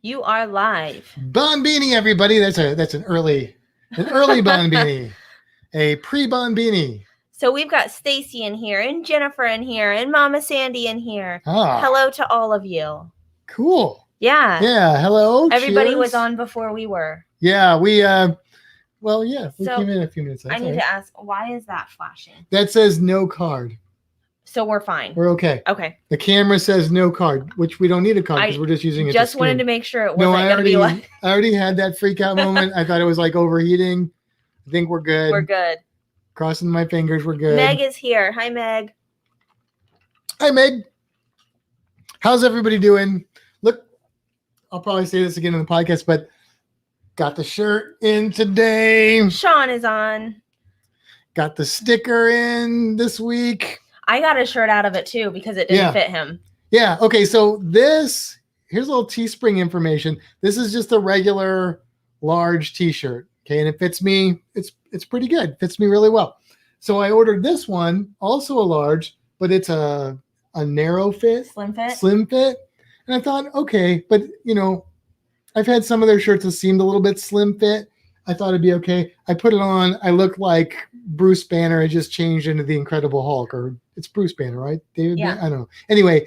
You are live. Bonbini, everybody. That's an early Bonbini, a pre-Bonbini. So we've got Stacy in here, and Jennifer in here, and Mama Sandy in here. Ah, Hello to all of you. cool. Yeah. Yeah. Hello. Everybody cheers. was on before we were. Yeah. We we So, came in a few minutes late. I need to ask, why is that flashing? That says no card. So we're fine. We're okay. Okay. The camera says no card, which we don't need a card because we're just using it. Just wanted to make sure it wasn't going to be like. I already had that freak out moment. I thought it was like overheating. I think we're good. We're good. Crossing my fingers. We're good. Meg is here. Hi, Meg. Hi, Meg. How's everybody doing? Look, I'll probably say this again in the podcast, but got the shirt in today. Sean is on. Got the sticker in this week. I got a shirt out of it too because it didn't fit him. Yeah. Okay. So here's a little Teespring information. This is just a regular large t-shirt. Okay. And it fits me. It's pretty good. Fits me really well. So I ordered this one, also a large, but it's a narrow fit. Slim fit. And I thought, okay, but I've had some of their shirts that seemed a little bit slim fit. I thought it'd be okay. I put it on. I look like Bruce Banner. I just changed into the Incredible Hulk, or it's Bruce Banner, right? David? Yeah. I don't know. Anyway,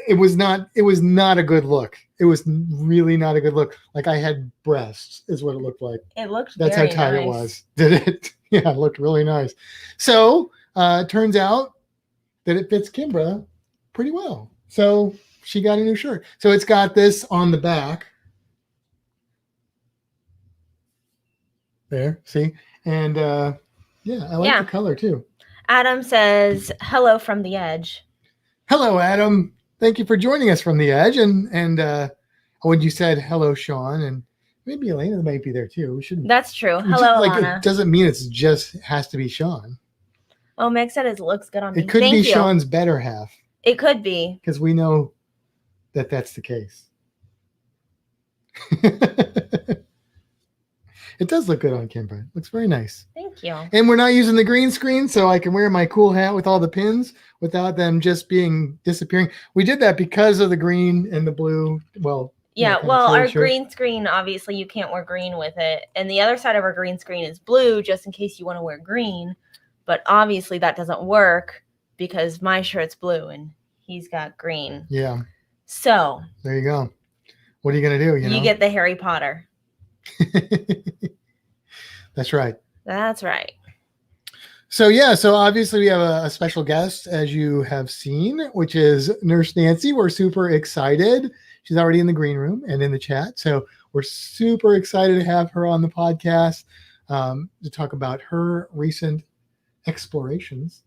it was not a good look. It was really not a good look. Like I had breasts is what it looked like. It looked That's very how tight nice. it was. Did it? Yeah, it looked really nice. So it turns out that it fits Kimbra pretty well. So she got a new shirt. So it's got this on the back. There, see? And I like the color too. Adam says, hello from the edge. Hello, Adam. Thank you for joining us from the edge. And when you said hello, Sean, and maybe Elena might be there too. We shouldn't. That's true. Hello, Alana. It doesn't mean it's just has to be Sean. Oh, Meg said it looks good on me. It could be Sean's better half. It could be. Because we know that that's the case. It does look good on Kimbra. Looks very nice. Thank you. And we're not using the green screen, so I can wear my cool hat with all the pins without them just disappearing. We did that because of the green and the blue. Well, yeah, our green screen, obviously you can't wear green with it. And the other side of our green screen is blue, just in case you want to wear green. But obviously that doesn't work because my shirt's blue and he's got green. Yeah. So there you go. What are you going to do? You get the Harry Potter. That's right. That's right. So obviously we have a special guest, as you have seen, which is Nurse Nancy. We're super excited. She's already in the green room and in the chat. So we're super excited to have her on the podcast to talk about her recent adventures.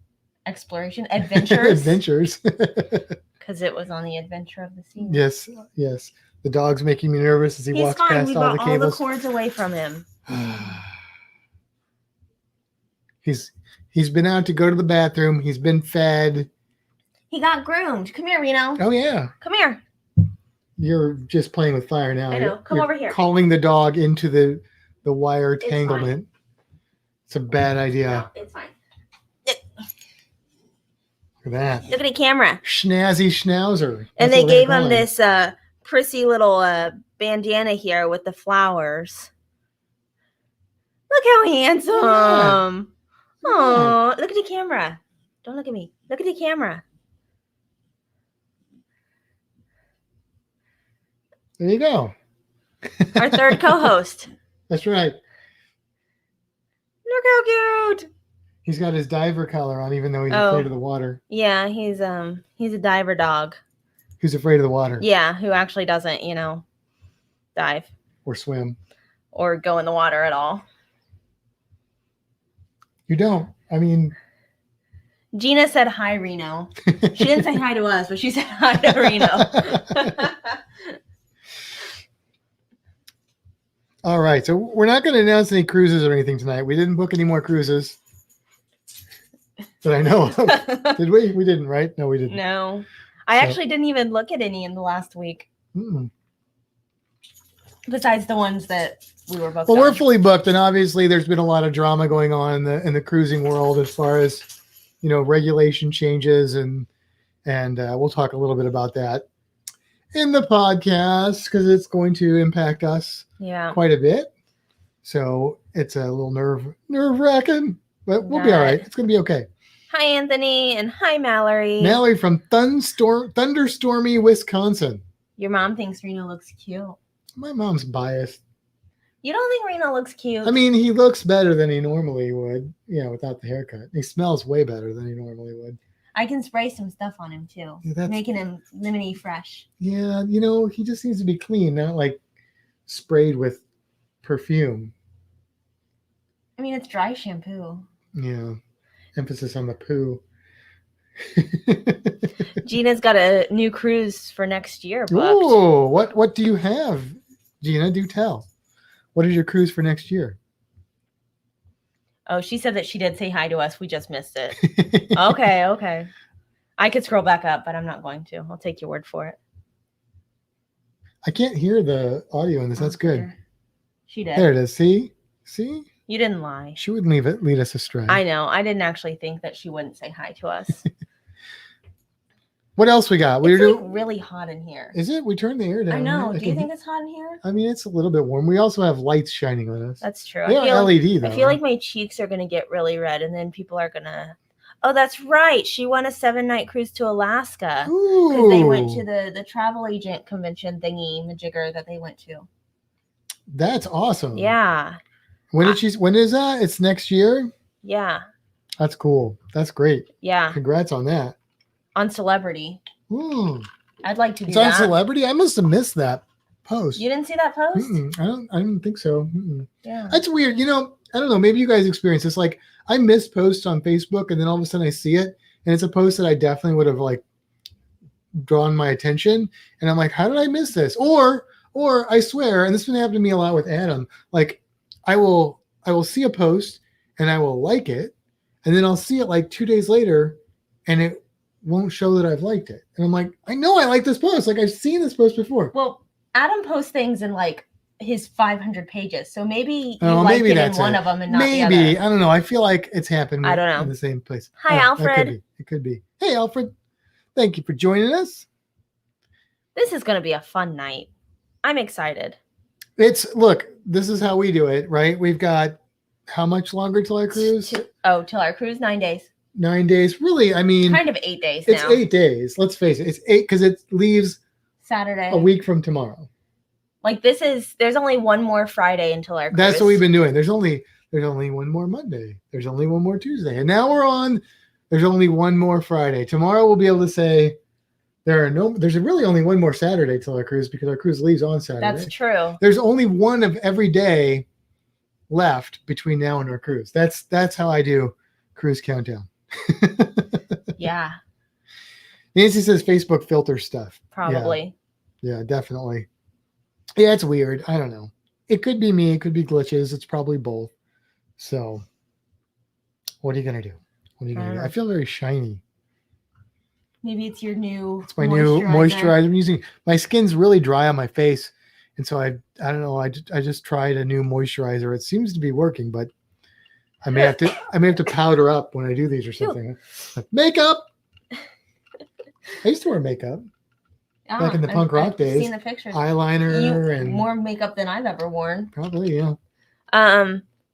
Adventures. Because it was on the adventure of the sea. Yes. The dog's making me nervous as he walks past all the cables. All the cords away from him. He's been out to go to the bathroom. He's been fed. He got groomed. Come here, Reno. Oh yeah. Come here. You're just playing with fire now. I know. Come over here. Calling the dog into the wire entanglement. It's a bad idea. No, it's fine. Look at that. Look at the camera. Snazzy schnauzer. And they gave him this prissy little bandana here with the flowers. Look how handsome. Oh, look at the camera. Don't look at me. Look at the camera. There you go. Our third co-host. That's right. Look how cute. He's got his diver collar on, even though he's afraid of the water. Yeah, he's a diver dog. Who's afraid of the water? Yeah, who actually doesn't, dive. Or swim. Or go in the water at all. You don't. I mean... Gina said hi, Reno. She didn't say hi to us, but she said hi to Reno. All right, so we're not going to announce any cruises or anything tonight. We didn't book any more cruises that I know of. Did we? We didn't, right? No, we didn't. No. I actually didn't even look at any in the last week. Mm-mm. Besides the ones that we were booked Well, on. we're fully booked, and obviously there's been a lot of drama going on in the cruising world as far as, regulation changes, and we'll talk a little bit about that. in the podcast because it's going to impact us quite a bit. So it's a little nerve wracking, but we'll be all right. It's going to be okay. Hi, Anthony, and hi, Mallory. Mallory from thunderstormy Wisconsin. Your mom thinks Reno looks cute. My mom's biased. You don't think Reno looks cute? I mean, he looks better than he normally would, without the haircut. He smells way better than he normally would. I can spray some stuff on him, too, making him lemony fresh. Yeah, he just needs to be clean, not like sprayed with perfume. I mean, it's dry shampoo. Yeah. Emphasis on the poo. Gina's got a new cruise for next year booked. Oh, what do you have, Gina? Do tell. What is your cruise for next year? Oh, she said that she did say hi to us. We just missed it. Okay. I could scroll back up, but I'm not going to. I'll take your word for it. I can't hear the audio in this. That's good. There. She did. There it is. See? You didn't lie. She wouldn't lead us astray. I know. I didn't actually think that she wouldn't say hi to us. What else we got? It's like really hot in here. Is it? We turned the air down. I know. Do you think it's hot in here? I mean, it's a little bit warm. We also have lights shining on us. That's true. They are LED, though. I feel like my cheeks are going to get really red, and then people are going to... Oh, that's right. She won a 7-night cruise to Alaska. Because they went to the travel agent convention thingy, majigger that they went to. That's awesome. Yeah. When is that? It's next year? Yeah. That's cool. That's great. Yeah. Congrats on that. On Celebrity. Ooh. I'd like to do it's that. It's on Celebrity? I must have missed that post. You didn't see that post? I don't think so. Yeah. That's weird. I don't know. Maybe you guys experience this. Like, I miss posts on Facebook, and then all of a sudden I see it, and it's a post that I definitely would have, like, drawn my attention. And I'm like, how did I miss this? Or I swear, and this has happened to me a lot with Adam, like, I will see a post and I will like it, and then I'll see it like 2 days later and it won't show that I've liked it. And I'm like, I know I like this post. Like, I've seen this post before. Well, Adam posts things in like his 500 pages. So maybe you liked it in one of them and not the other. Maybe. I don't know. I feel like it's happened I don't know. in the same place. Hi, Alfred. It could be. Hey, Alfred. Thank you for joining us. This is going to be a fun night. I'm excited. Look, this is how we do it, right? We've got how much longer till our cruise? Till our cruise, 9 days. 9 days. Really, I mean, kind of 8 days it's now. 8 days. Let's face it. It's 8 because it leaves Saturday. A week from tomorrow. Like there's only one more Friday until our cruise. That's what we've been doing. There's only one more Monday. There's only one more Tuesday. And now there's only one more Friday. Tomorrow we'll be able to say there's really only one more Saturday till our cruise because our cruise leaves on Saturday. That's true. There's only one of every day left between now and our cruise. That's how I do cruise countdown. Yeah. Nancy says Facebook filter stuff. Probably. Yeah, definitely. Yeah, it's weird. I don't know. It could be me. It could be glitches. It's probably both. So what are you going to do? I feel very shiny. Maybe it's your new It's my new moisturizer I'm using. My skin's really dry on my face. And so I don't know. I just tried a new moisturizer. It seems to be working, but I may have to powder up when I do these or something. Makeup. I used to wear makeup back in the punk rock days. I've seen the pictures. Eyeliner and more makeup than I've ever worn. Probably, yeah.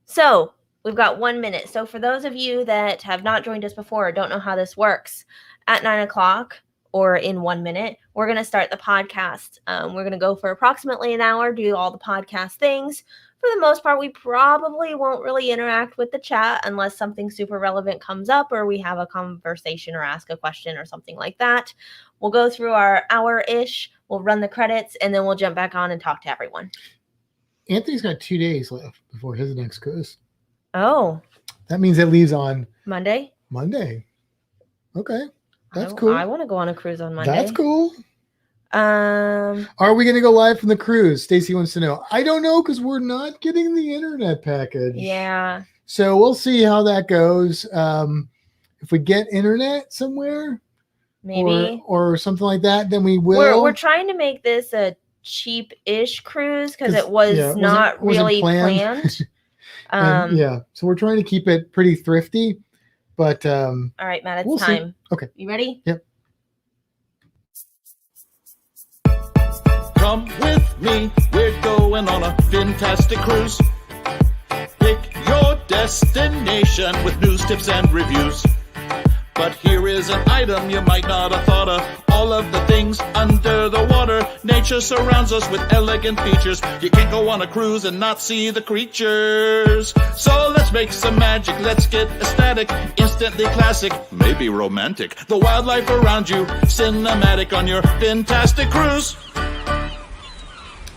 So we've got 1 minute. So for those of you that have not joined us before or don't know how this works, at 9 o'clock or in 1 minute, we're going to start the podcast. We're going to go for approximately an hour, do all the podcast things. For the most part, we probably won't really interact with the chat unless something super relevant comes up or we have a conversation or ask a question or something like that. We'll go through our hour-ish, we'll run the credits, and then we'll jump back on and talk to everyone. Anthony's got 2 days left before his next cruise. Oh. That means it leaves on Monday. Okay. That's cool. I want to go on a cruise on Monday. That's cool. Are we going to go live from the cruise? Stacy wants to know. I don't know because we're not getting the internet package. Yeah. So we'll see how that goes. If we get internet somewhere, maybe or something like that, then we will. We're trying to make this a cheap-ish cruise because it was not really planned. So we're trying to keep it pretty thrifty. But all right, Matt, it's time. See. Okay. You ready? Yep. Come with me, we're going on a Fintastic cruise. Pick your destination with news, tips, and reviews. But here is an item you might not have thought of. All of the things under the water. Nature surrounds us with elegant features. You can't go on a cruise and not see the creatures. So let's make some magic, let's get ecstatic. Instantly classic, maybe romantic. The wildlife around you, cinematic on your Fintastic cruise.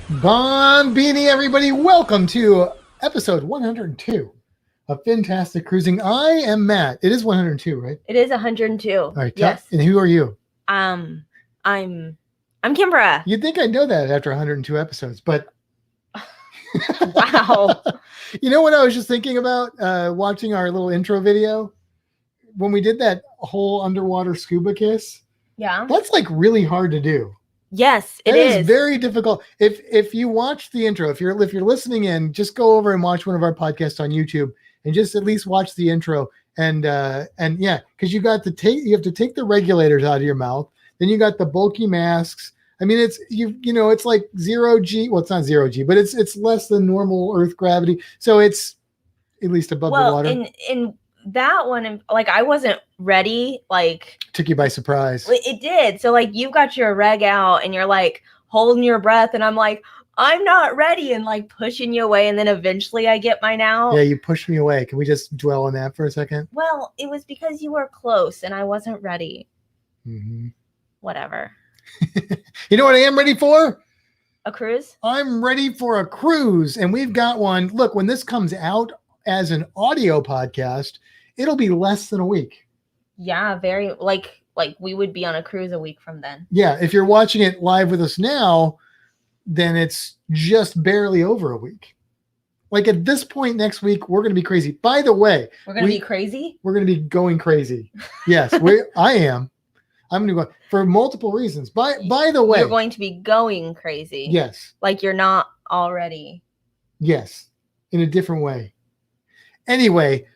Bombini, everybody. Welcome to episode 102 of Fintastic Cruising. I am Matt. It is 102, right? It is 102. All right. Yes. And who are you? I'm Kimbra. You'd think I know that after 102 episodes, but Wow. You know what I was just thinking about watching our little intro video when we did that whole underwater scuba kiss? Yeah. That's like really hard to do. Yes, it It is is. very difficult. If you watch the intro, if you're listening in, just go over and watch one of our podcasts on YouTube and just at least watch the intro. And yeah, because you have to take the regulators out of your mouth. Then you got the bulky masks. I mean, it's it's like 0G. Well, it's not 0G, but it's less than normal Earth gravity. So it's at least above the water. in that one, like, I wasn't ready. Like, Took you by surprise. it did. So like, you got your reg out and you're like holding your breath, and I'm like, I'm not ready, and like pushing you away, and then eventually I get mine out. Yeah, you pushed me away. Can we just dwell on that for a second? Well, it was because you were close and I wasn't ready. Mm-hmm. Whatever. You know what I am ready for? A cruise? I'm ready for a cruise, and we've got one. Look, when this comes out as an audio podcast, it'll be less than a week. Yeah, very like we would be on a cruise a week from then. Yeah, if you're watching it live with us now, then it's just barely over a week. Like at this point next week, we're going to be crazy. By the way, We're going to be crazy? We're going to be going crazy. Yes, I am. I'm going to go for multiple reasons. By the way, You're going to be going crazy. Yes. Like you're not already. Yes, in a different way. Anyway,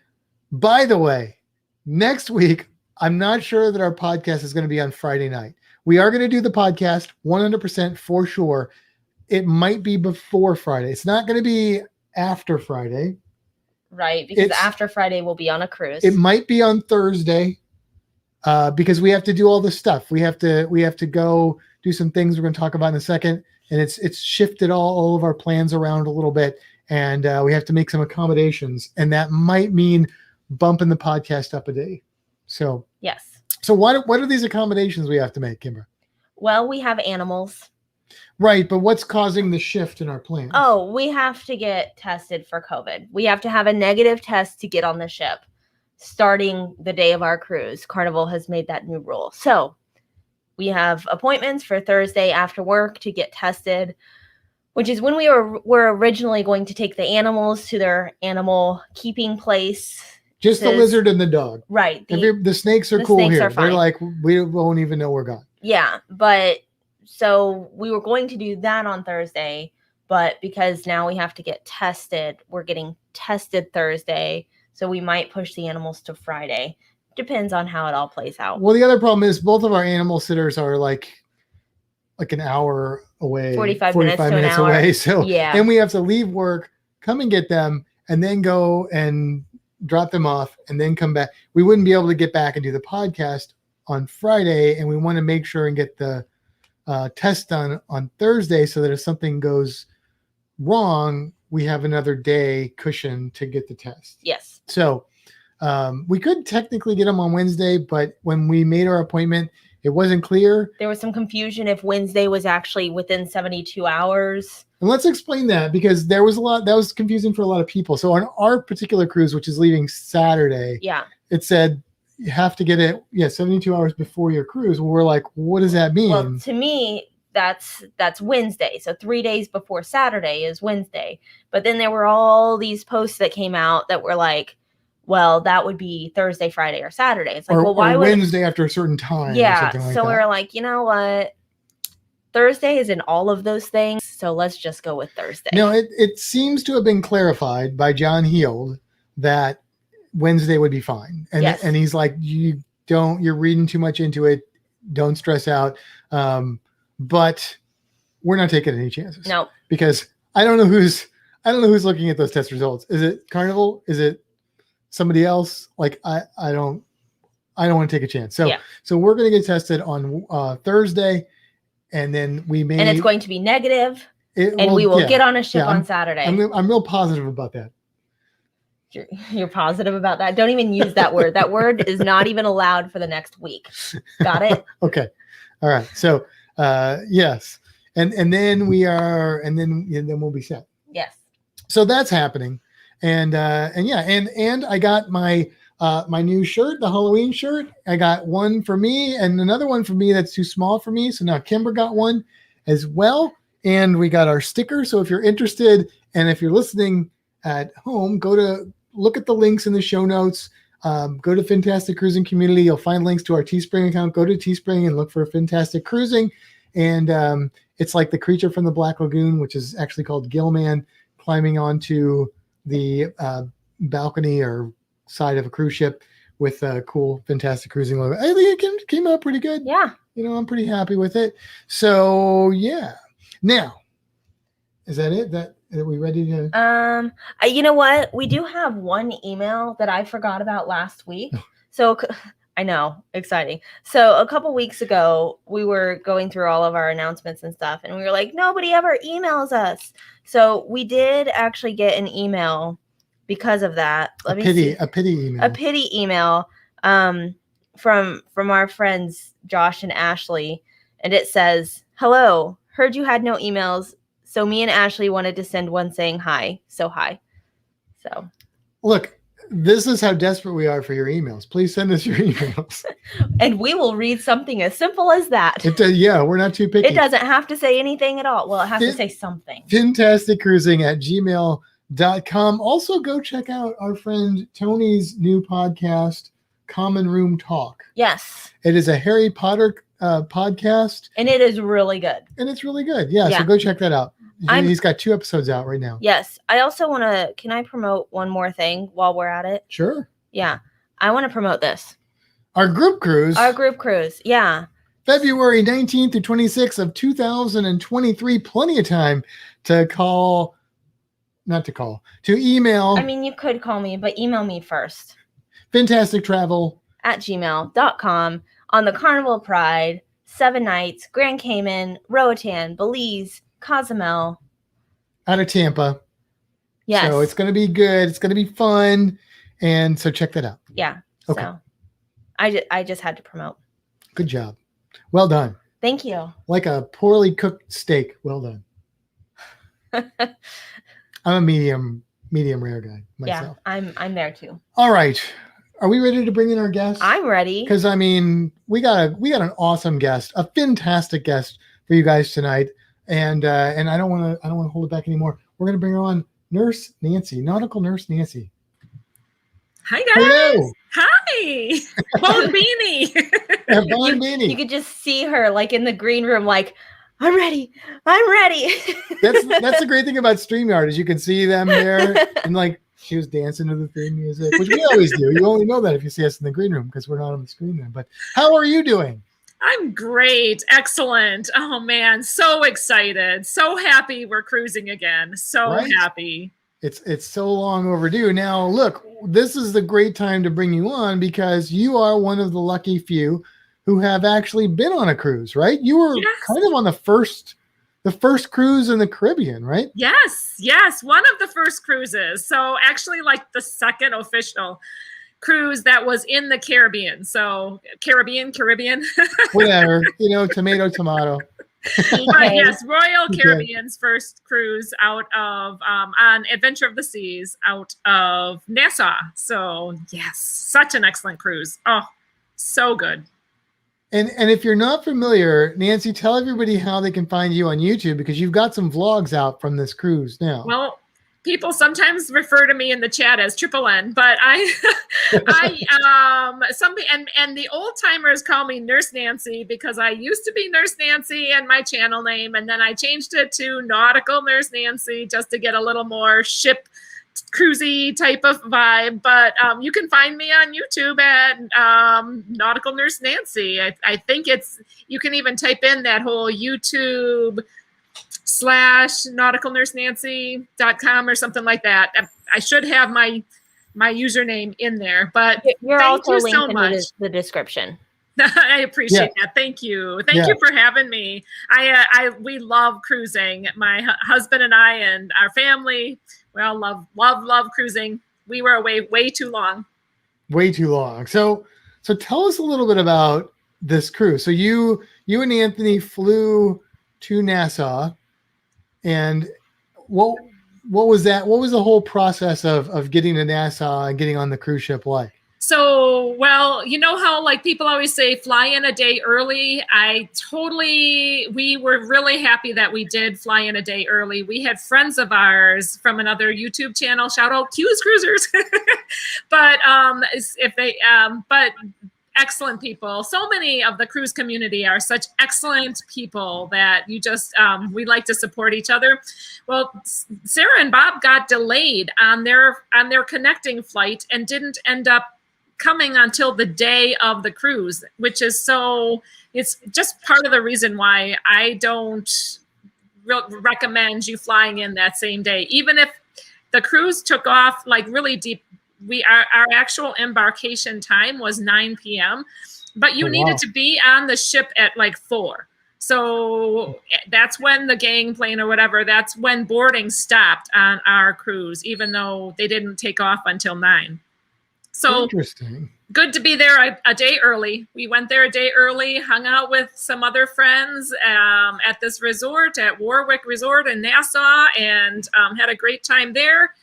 by the way, next week, I'm not sure that our podcast is going to be on Friday night. We are going to do the podcast 100% for sure. It might be before Friday. It's not going to be after Friday. Right, because after Friday we'll be on a cruise. It might be on Thursday because we have to do all this stuff. We have to go do some things we're going to talk about in a second. And it's shifted all of our plans around a little bit. And we have to make some accommodations. And that might mean bumping the podcast up a day. So yes. So what are these accommodations we have to make, Kimbra? Well, we have animals. Right, but what's causing the shift in our plans? Oh, we have to get tested for COVID. We have to have a negative test to get on the ship starting the day of our cruise. Carnival has made that new rule. So we have appointments for Thursday after work to get tested, which is when we were originally going to take the animals to their animal keeping place. Just the lizard and the dog. Right. The snakes are cool snakes here. Are fine. They're like, we won't even know we're gone. Yeah, but so we were going to do that on Thursday, but because now we have to get tested, we're getting tested Thursday. So we might push the animals to Friday. Depends on how it all plays out. Well, the other problem is both of our animal sitters are like an hour away, 45 minutes away. So yeah. And we have to leave work, come and get them, and then go and drop them off and then come back. We wouldn't be able to get back and do the podcast on Friday, and we want to make sure and get the test done on Thursday so that if something goes wrong, we have another day cushion to get the test. Yes. So we could technically get them on Wednesday, but when we made our appointment, it wasn't clear. There was some confusion if Wednesday was actually within 72 hours. And let's explain that, because there was a lot that was confusing for a lot of people. So on our particular cruise, which is leaving Saturday, yeah, it said you have to get it 72 hours before your cruise. Well, we're like, what does that mean? Well, to me, that's Wednesday. So 3 days before Saturday is Wednesday. But then there were all these posts that came out that were like, well, that would be Thursday, Friday, or Saturday. It's like, why would Wednesday after a certain time? Yeah. Or something like So that. we were like, you know what? Thursday is in all of those things. So let's just go with Thursday. No, it seems to have been clarified by John Heald that Wednesday would be fine. And yes. And he's like, you're reading too much into it. Don't stress out. But we're not taking any chances. No. Because I don't know who's looking at those test results. Is it Carnival? Is it somebody else? Like I don't want to take a chance. So we're going to get tested on Thursday, and then we may. And it's going to be negative, and we will get on a ship on Saturday. I'm real positive about that. You're positive about that? Don't even use that word. That word is not even allowed for the next week. Got it? Okay. All right. So yes. And then then we'll be set. Yes. So that's happening. And I got my new shirt, the Halloween shirt. I got one for me and another one for me that's too small for me. So now Kimbra got one as well. And we got our sticker. So if you're interested and if you're listening at home, look at the links in the show notes. Go to Fintastic Cruising Community. You'll find links to our Teespring account. Go to Teespring and look for Fintastic Cruising. And it's like the creature from the Black Lagoon, which is actually called Gillman, climbing onto the balcony or side of a cruise ship with a cool Fintastic Cruising logo. I think it came out pretty good. Yeah. I'm pretty happy with it. So yeah. Now, is that it? Are we ready to? You know what? We do have one email that I forgot about last week. So I know, exciting. So a couple weeks ago, we were going through all of our announcements and stuff, and we were like, nobody ever emails us. So we did actually get an email because of that. A pity email. A pity email from our friends Josh and Ashley, and it says, "Hello, heard you had no emails. So me and Ashley wanted to send one saying hi. So hi." So look, this is how desperate we are for your emails. Please send us your emails. And we will read something as simple as that. We're not too picky. It doesn't have to say anything at all. Well, it has to say something. FintasticCruising@gmail.com. Also go check out our friend Tony's new podcast, Common Room Talk. Yes. It is a Harry Potter podcast. And it is really good. Yeah. So go check that out. He's got 2 episodes out right now. Yes. I also can I promote one more thing while we're at it? Sure. Yeah. I want to promote this. Our group cruise. Yeah. February 19th through 26th of 2023. Plenty of time to email. I mean, you could call me, but email me first. Fintastic Travel @gmail.com on the Carnival Pride, 7 nights, Grand Cayman, Roatan, Belize, Cozumel. Out of Tampa. Yes. So it's going to be good. It's going to be fun. And so check that out. Yeah. Okay. So I just had to promote. Good job. Well done. Thank you. Like a poorly cooked steak. Well done. I'm a medium rare guy myself. Yeah, I'm there too. All right. Are we ready to bring in our guest? I'm ready. Because I mean, we got an awesome guest, a fantastic guest for you guys tonight. And I don't want to hold it back anymore. We're going to bring her on, Nurse Nancy, Nautical Nurse Nancy. Hi guys. Hello. Hi. Bon Beanie. Bon Beanie. You could just see her like in the green room, like, I'm ready. That's the great thing about StreamYard is you can see them there, and like she was dancing to the theme music, which we always do. You only know that if you see us in the green room because we're not on the screen then. But how are you doing? I'm great. Excellent. Oh man, so excited. So happy we're cruising again. So happy. It's so long overdue. Now, look, this is the great time to bring you on because you are one of the lucky few who have actually been on a cruise, right? You were kind of on the first cruise in the Caribbean, right? Yes. One of the first cruises. So actually like the second official cruise that was in the Caribbean. So Caribbean. Whatever, tomato. But yes, Royal Caribbean's first cruise out of on Adventure of the Seas out of Nassau. So yes, such an excellent cruise. Oh, so good. And if you're not familiar, Nancy, tell everybody how they can find you on YouTube because you've got some vlogs out from this cruise now. Well, people sometimes refer to me in the chat as Triple N, but and the old timers call me Nurse Nancy because I used to be Nurse Nancy and my channel name, and then I changed it to Nautical Nurse Nancy just to get a little more ship cruisy type of vibe. But you can find me on YouTube at Nautical Nurse Nancy. I think you can even type in that whole YouTube /nauticalnursenancy.com or something like that. I should have my username in there, but You're thank also you linked so in much. the description. I appreciate that. Thank you. Thank you for having me. We love cruising. My husband and I and our family, we all love cruising. We were away way too long. Way too long. So tell us a little bit about this cruise. So you and Anthony flew to Nassau, and what was that? What was the whole process of getting to Nassau and getting on the cruise ship like? So, well, you know how like people always say fly in a day early. We were really happy that we did fly in a day early. We had friends of ours from another YouTube channel, shout out Q's Cruisers, but excellent people. So many of the cruise community are such excellent people that you just, we like to support each other. Well, Sarah and Bob got delayed on their connecting flight and didn't end up coming until the day of the cruise, which is it's just part of the reason why I don't recommend you flying in that same day. Even if the cruise took off like really deep, our actual embarkation time was 9 p.m., but you needed to be on the ship at like 4. So that's when the gangplank or whatever, that's when boarding stopped on our cruise, even though they didn't take off until 9. So interesting. Good to be there a day early. We went there a day early, hung out with some other friends at this resort, at Warwick Resort in Nassau, and had a great time there.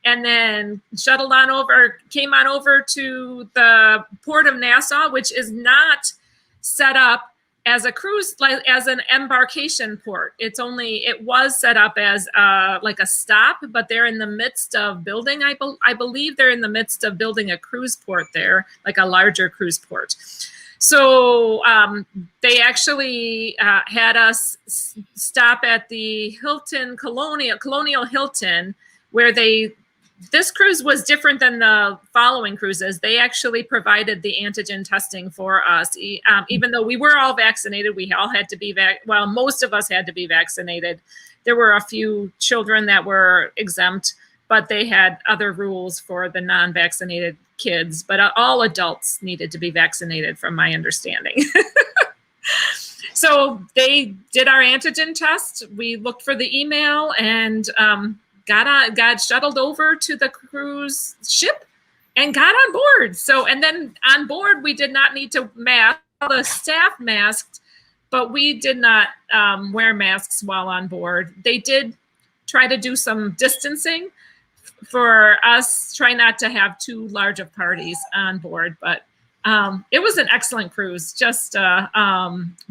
And then came on over to the port of Nassau, which is not set up as a cruise, like as an embarkation port. It was set up as like a stop, but they're in the midst of building, I believe they're in the midst of building a cruise port there, like a larger cruise port. So they actually had us stop at the Colonial Hilton, where this cruise was different than the following cruises. They actually provided the antigen testing for us. Even though we were all vaccinated, we all had to be most of us had to be vaccinated. There were a few children that were exempt, but they had other rules for the non-vaccinated kids. But all adults needed to be vaccinated, from my understanding. So they did our antigen test. We looked for the email and got shuttled over to the cruise ship and got on board. And then on board, we did not need to mask. The staff masked, but we did not wear masks while on board. They did try to do some distancing for us, try not to have too large of parties on board, but it was an excellent cruise. Just a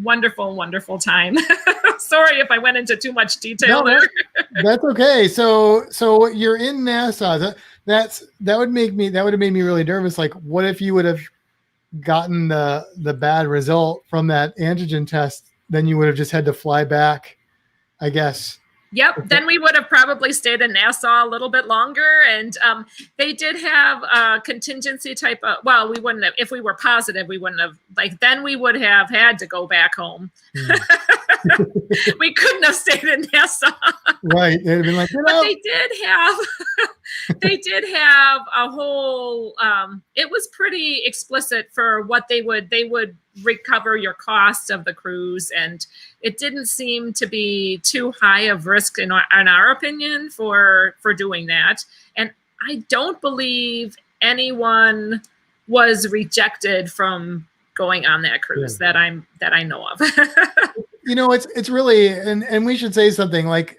wonderful, wonderful time. Sorry if I went into too much detail there. That's okay. So you're in Nassau. That would have made me really nervous. Like, what if you would have gotten the bad result from that antigen test? Then you would have just had to fly back, I guess. Yep. Then we would have probably stayed in Nassau a little bit longer. And they did have a contingency type of, well, we wouldn't have, if we were positive, we wouldn't have, then we would have had to go back home. We couldn't have stayed in Nassau. Right. They'd have been like, but they did have a whole, it was pretty explicit for what they would recover your cost of the cruise. And it didn't seem to be too high of risk in our opinion for doing that. And I don't believe anyone was rejected from going on that cruise that I know of. It's really, and we should say something, like,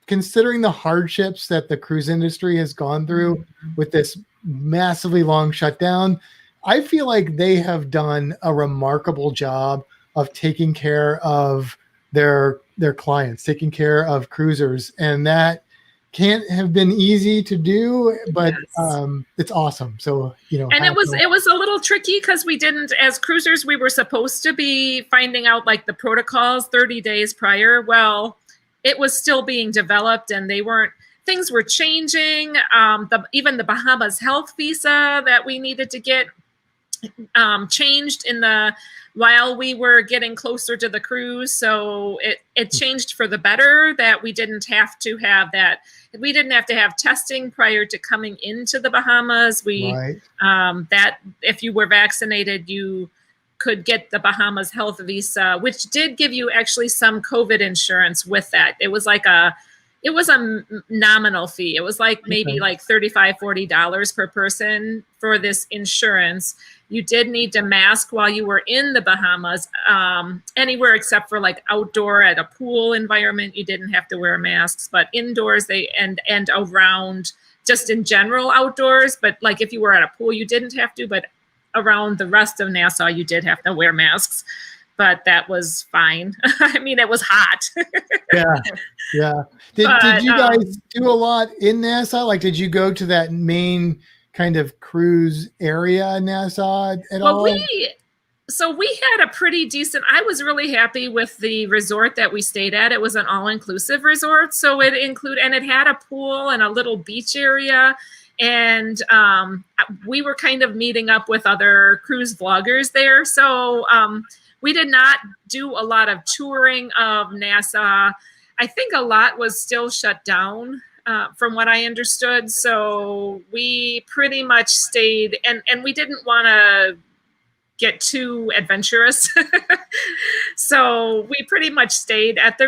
considering the hardships that the cruise industry has gone through with this massively long shutdown, I feel like they have done a remarkable job of taking care of their clients, taking care of cruisers, and that can't have been easy to do, but it's awesome. So, and it was a little tricky because we didn't, as cruisers, we were supposed to be finding out like the protocols 30 days prior. Well, it was still being developed and things were changing. Even the Bahamas health visa that we needed to get, changed while we were getting closer to the cruise. So it changed for the better, that we didn't have to have that. We didn't have to have testing prior to coming into the Bahamas. Right. That if you were vaccinated, you could get the Bahamas health visa, which did give you actually some COVID insurance with that. It was a nominal fee. It was like maybe like $35, $40 per person for this insurance. You did need to mask while you were in the Bahamas, anywhere except for like outdoor at a pool environment. You didn't have to wear masks, but indoors and around, just in general outdoors. But like if you were at a pool, you didn't have to, but around the rest of Nassau, you did have to wear masks. But that was fine. I mean, it was hot. Yeah. Did you guys do a lot in Nassau? Like, did you go to that main kind of cruise area in Nassau at all? So we had a pretty decent, I was really happy with the resort that we stayed at. It was an all-inclusive resort. So it had a pool and a little beach area. And we were kind of meeting up with other cruise vloggers there. So we did not do a lot of touring of Nassau. I think a lot was still shut down from what I understood. So we pretty much stayed, and we didn't want to get too adventurous. So we pretty much stayed at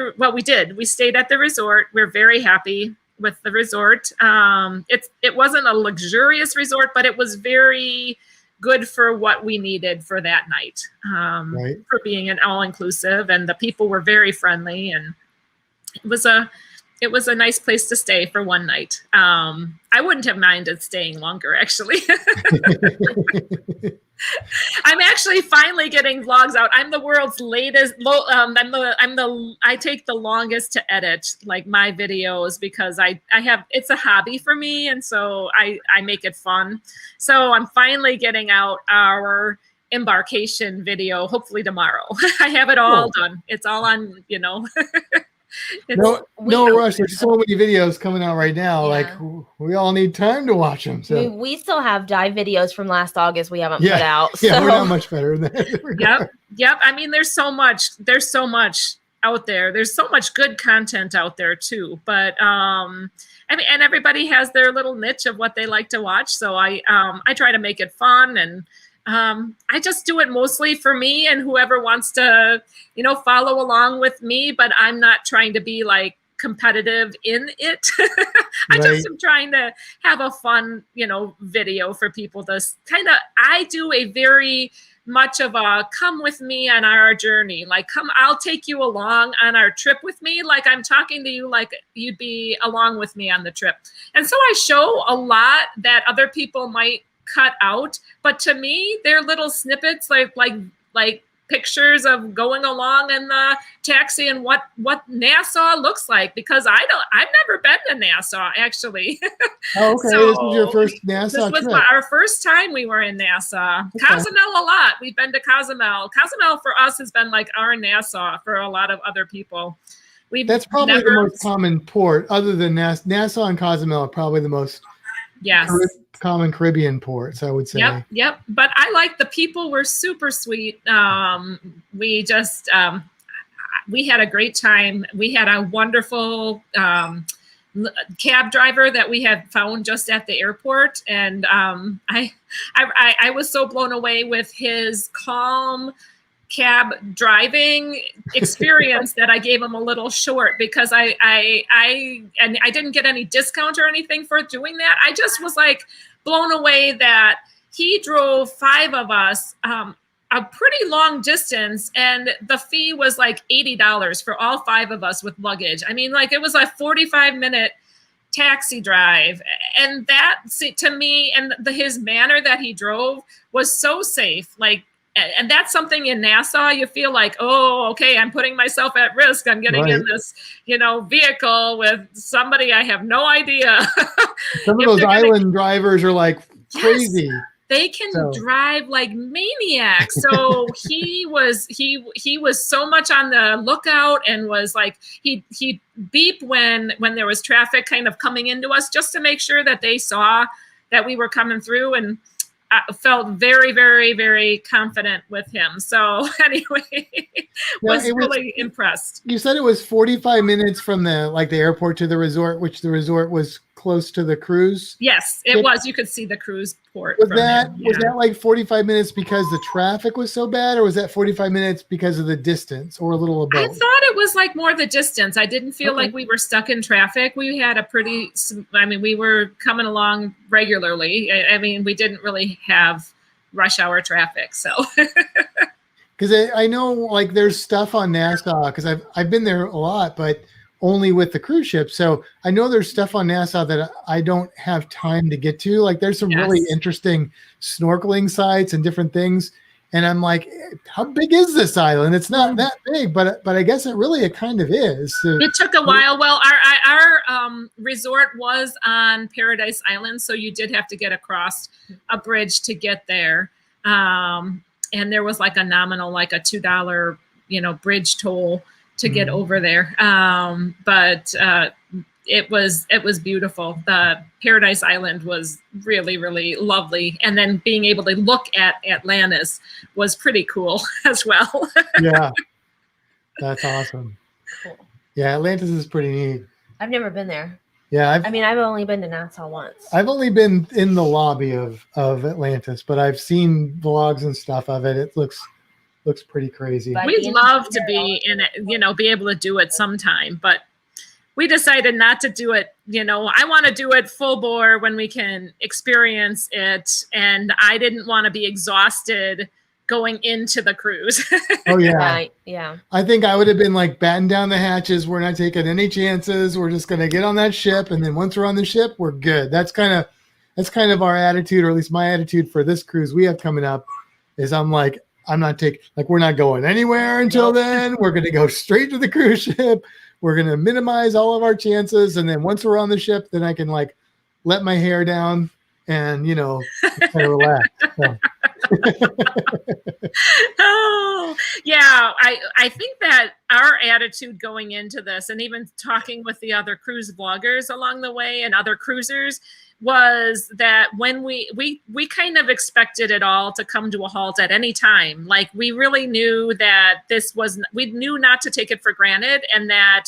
we stayed at the resort. We're very happy with the resort. It wasn't a luxurious resort, but it was very good for what we needed for that night, for being an all-inclusive, and the people were very friendly, and it was a nice place to stay for one night. I wouldn't have minded staying longer, actually. I'm actually finally getting vlogs out. I'm the world's latest. I take the longest to edit, like my videos, because it's a hobby for me, and so I make it fun. So I'm finally getting out our embarkation video, hopefully tomorrow. I have it all done. It's all on, No rush. There's so many videos coming out right now. Yeah. Like we all need time to watch them. So I mean, we still have dive videos from last August we haven't put out. Yeah, So. we're not much better than that. Yep. I mean, there's so much out there. There's so much good content out there too. But and everybody has their little niche of what they like to watch. So I try to make it fun, and I just do it mostly for me and whoever wants to, follow along with me, but I'm not trying to be like competitive in it. I just am trying to have a fun, video for people to I do a very much of a come with me on our journey. Like, I'll take you along on our trip with me. Like I'm talking to you like you'd be along with me on the trip. And so I show a lot that other people might cut out, but to me they're little snippets, like pictures of going along in the taxi and what Nassau looks like, because I've never been to Nassau actually. Oh, okay. So, this was your first Nassau trip. Our first time we were in Nassau. Okay. Cozumel a lot. We've been to Cozumel. Cozumel for us has been like our Nassau for a lot of other people. That's probably the most common port, other than Nassau and Cozumel are probably the most common Caribbean ports, I would say. Yep. But I like the people were super sweet. We just we had a great time. We had a wonderful cab driver that we had found just at the airport, and I was so blown away with his calm cab driving experience that I gave him a little short, because I didn't get any discount or anything for doing that. I just was like blown away that he drove 5 of us a pretty long distance, and the fee was like $80 for all 5 of us with luggage. I mean, like it was a 45-minute taxi drive, and that to me, and his manner that he drove was so safe. Like, and that's something in Nassau, you feel like, oh, okay, I'm putting myself at risk. I'm getting in this, vehicle with somebody I have no idea. Some of those island drivers are like crazy. Yes, they can drive like maniacs. So he was so much on the lookout, and was like, he'd beep when there was traffic kind of coming into us, just to make sure that they saw that we were coming through. And felt very, very, very confident with him. So anyway, was really impressed. You said it was 45 minutes from the airport to the resort, which the resort was close to the cruise. Yes, it was. You could see the cruise port. Was that like 45 minutes because the traffic was so bad, or was that 45 minutes because of the distance, or a little of both? I thought it was like more the distance. I didn't feel like we were stuck in traffic. We had we were coming along regularly. I mean, we didn't really have rush hour traffic. So, because I know like there's stuff on Nassau, because I've been there a lot, but only with the cruise ship. So I know there's stuff on Nassau that I don't have time to get to. Like there's some really interesting snorkeling sites and different things. And I'm like, how big is this island? It's not that big, but I guess it kind of is. So, it took a while. Well, our resort was on Paradise Island, so you did have to get across a bridge to get there. And there was like a nominal, like a $2, bridge toll to get over there. But it was beautiful. The Paradise Island was really, really lovely. And then being able to look at Atlantis was pretty cool as well. Yeah, that's awesome. Cool. Yeah, Atlantis is pretty neat. I've never been there. Yeah, I've only been to Nassau once. I've only been in the lobby of Atlantis, but I've seen vlogs and stuff of it. It looks pretty crazy. We'd love to be in it, be able to do it sometime, but we decided not to do it. I want to do it full bore when we can experience it. And I didn't want to be exhausted going into the cruise. Oh yeah. Right. Yeah. I think I would have been like batten down the hatches. We're not taking any chances. We're just going to get on that ship. And then once we're on the ship, we're good. That's kind of our attitude, or at least my attitude for this cruise we have coming up is we're not going anywhere until then. We're going to go straight to the cruise ship. We're going to minimize all of our chances. And then once we're on the ship, then I can like let my hair down and, kind of relax. So. Oh, yeah. I think that our attitude going into this, and even talking with the other cruise vloggers along the way and other cruisers, was that when we kind of expected it all to come to a halt at any time. Like we really knew that we knew not to take it for granted, and that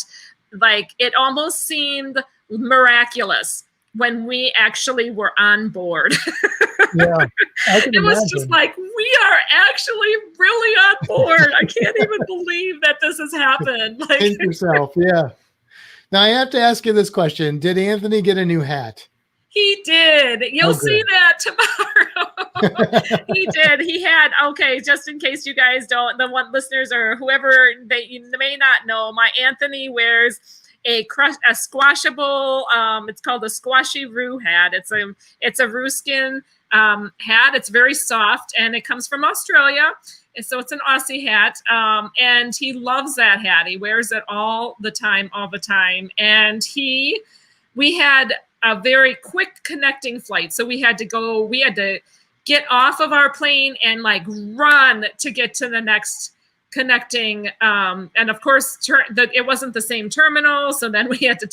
like it almost seemed miraculous when we actually were on board. Yeah, it was just like, we are actually really on board. I can't even believe that this has happened. Like, think yourself, yeah. Now I have to ask you this question: did Anthony get a new hat? He did. You'll see that tomorrow. He did. He had, just in case you guys don't, listeners or whoever, you may not know, my Anthony wears a squashable, it's called a squashy roo hat. It's a roo skin hat. It's very soft, and it comes from Australia. And so it's an Aussie hat. And he loves that hat. He wears it all the time. And we had a very quick connecting flight. So we had to get off of our plane and like run to get to the next connecting. And of course, it wasn't the same terminal. So then we had to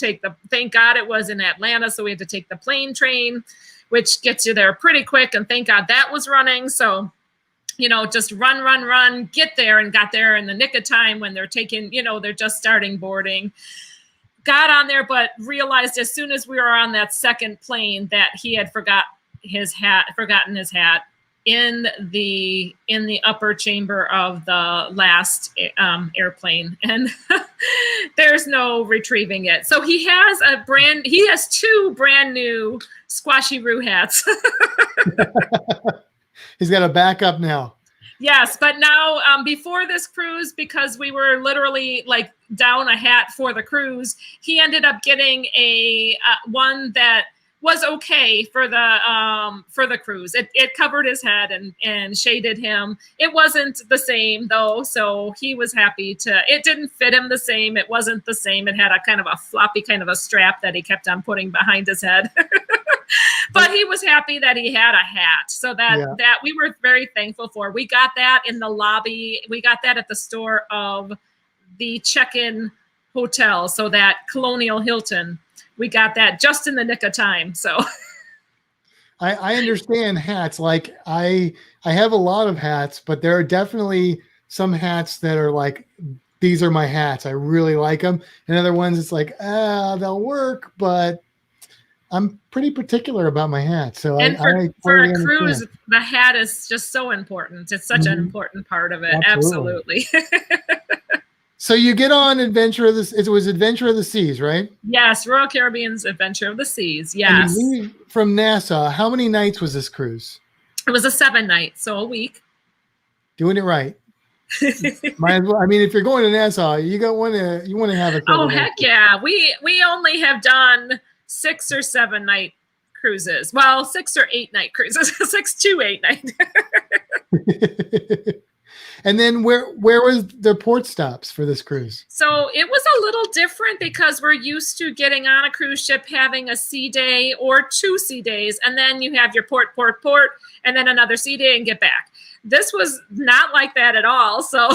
thank God it was in Atlanta. So we had to take the plane train, which gets you there pretty quick. And thank God that was running. So, just run, get there, and got there in the nick of time when they're they're just starting boarding. Got on there, but realized as soon as we were on that second plane that he had forgotten his hat in the upper chamber of the last airplane, and there's no retrieving it. So he has two brand new squashy roo hats. He's got a backup now. Yes, but now before this cruise, because we were literally like down a hat for the cruise, he ended up getting a one that was okay for the cruise. It covered his head and shaded him. It wasn't the same though, so he was happy it didn't fit him the same. It wasn't the same. It had a kind of a floppy kind of a strap that he kept on putting behind his head. But he was happy that he had a hat. So that we were very thankful for. We got that in the lobby. We got that at the store of the check-in hotel. So that Colonial Hilton, we got that just in the nick of time. So I understand hats. Like I have a lot of hats, but there are definitely some hats that are like, these are my hats. I really like them. And other ones, it's like, they'll work, but I'm pretty particular about my hats. So And I for totally a cruise, understand. the hat is just so important. It's such an important part of it. Absolutely. Absolutely. So you get on Adventure of the, it was Adventure of the Seas, right? Yes, Royal Caribbean's Adventure of the Seas. And Yes. you leave from Nassau. How many nights was this cruise? It was a 7-night, so a week. Doing it right. Might as well. I mean, if you're going to Nassau, you want to have a 7 Oh, night heck cruise. yeah. We only have done 6 or 7 night cruises. Well, 6 or 8 night cruises. 6 to 8 night. And then where was the port stops for this cruise? So it was a little different because we're used to getting on a cruise ship, having a sea day or 2 sea days, and then you have your port, and then another sea day and get back. This was not like that at all. So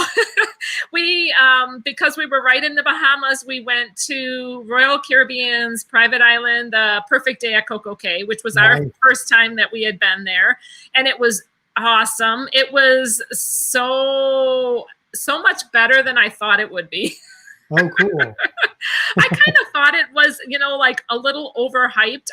we, because we were right in the Bahamas, we went to Royal Caribbean's private island, the Perfect Day at Coco Cay, which was our first time that we had been there. And it was awesome. It was so much better than I thought it would be. Oh, cool. I kind of thought it was, like a little overhyped.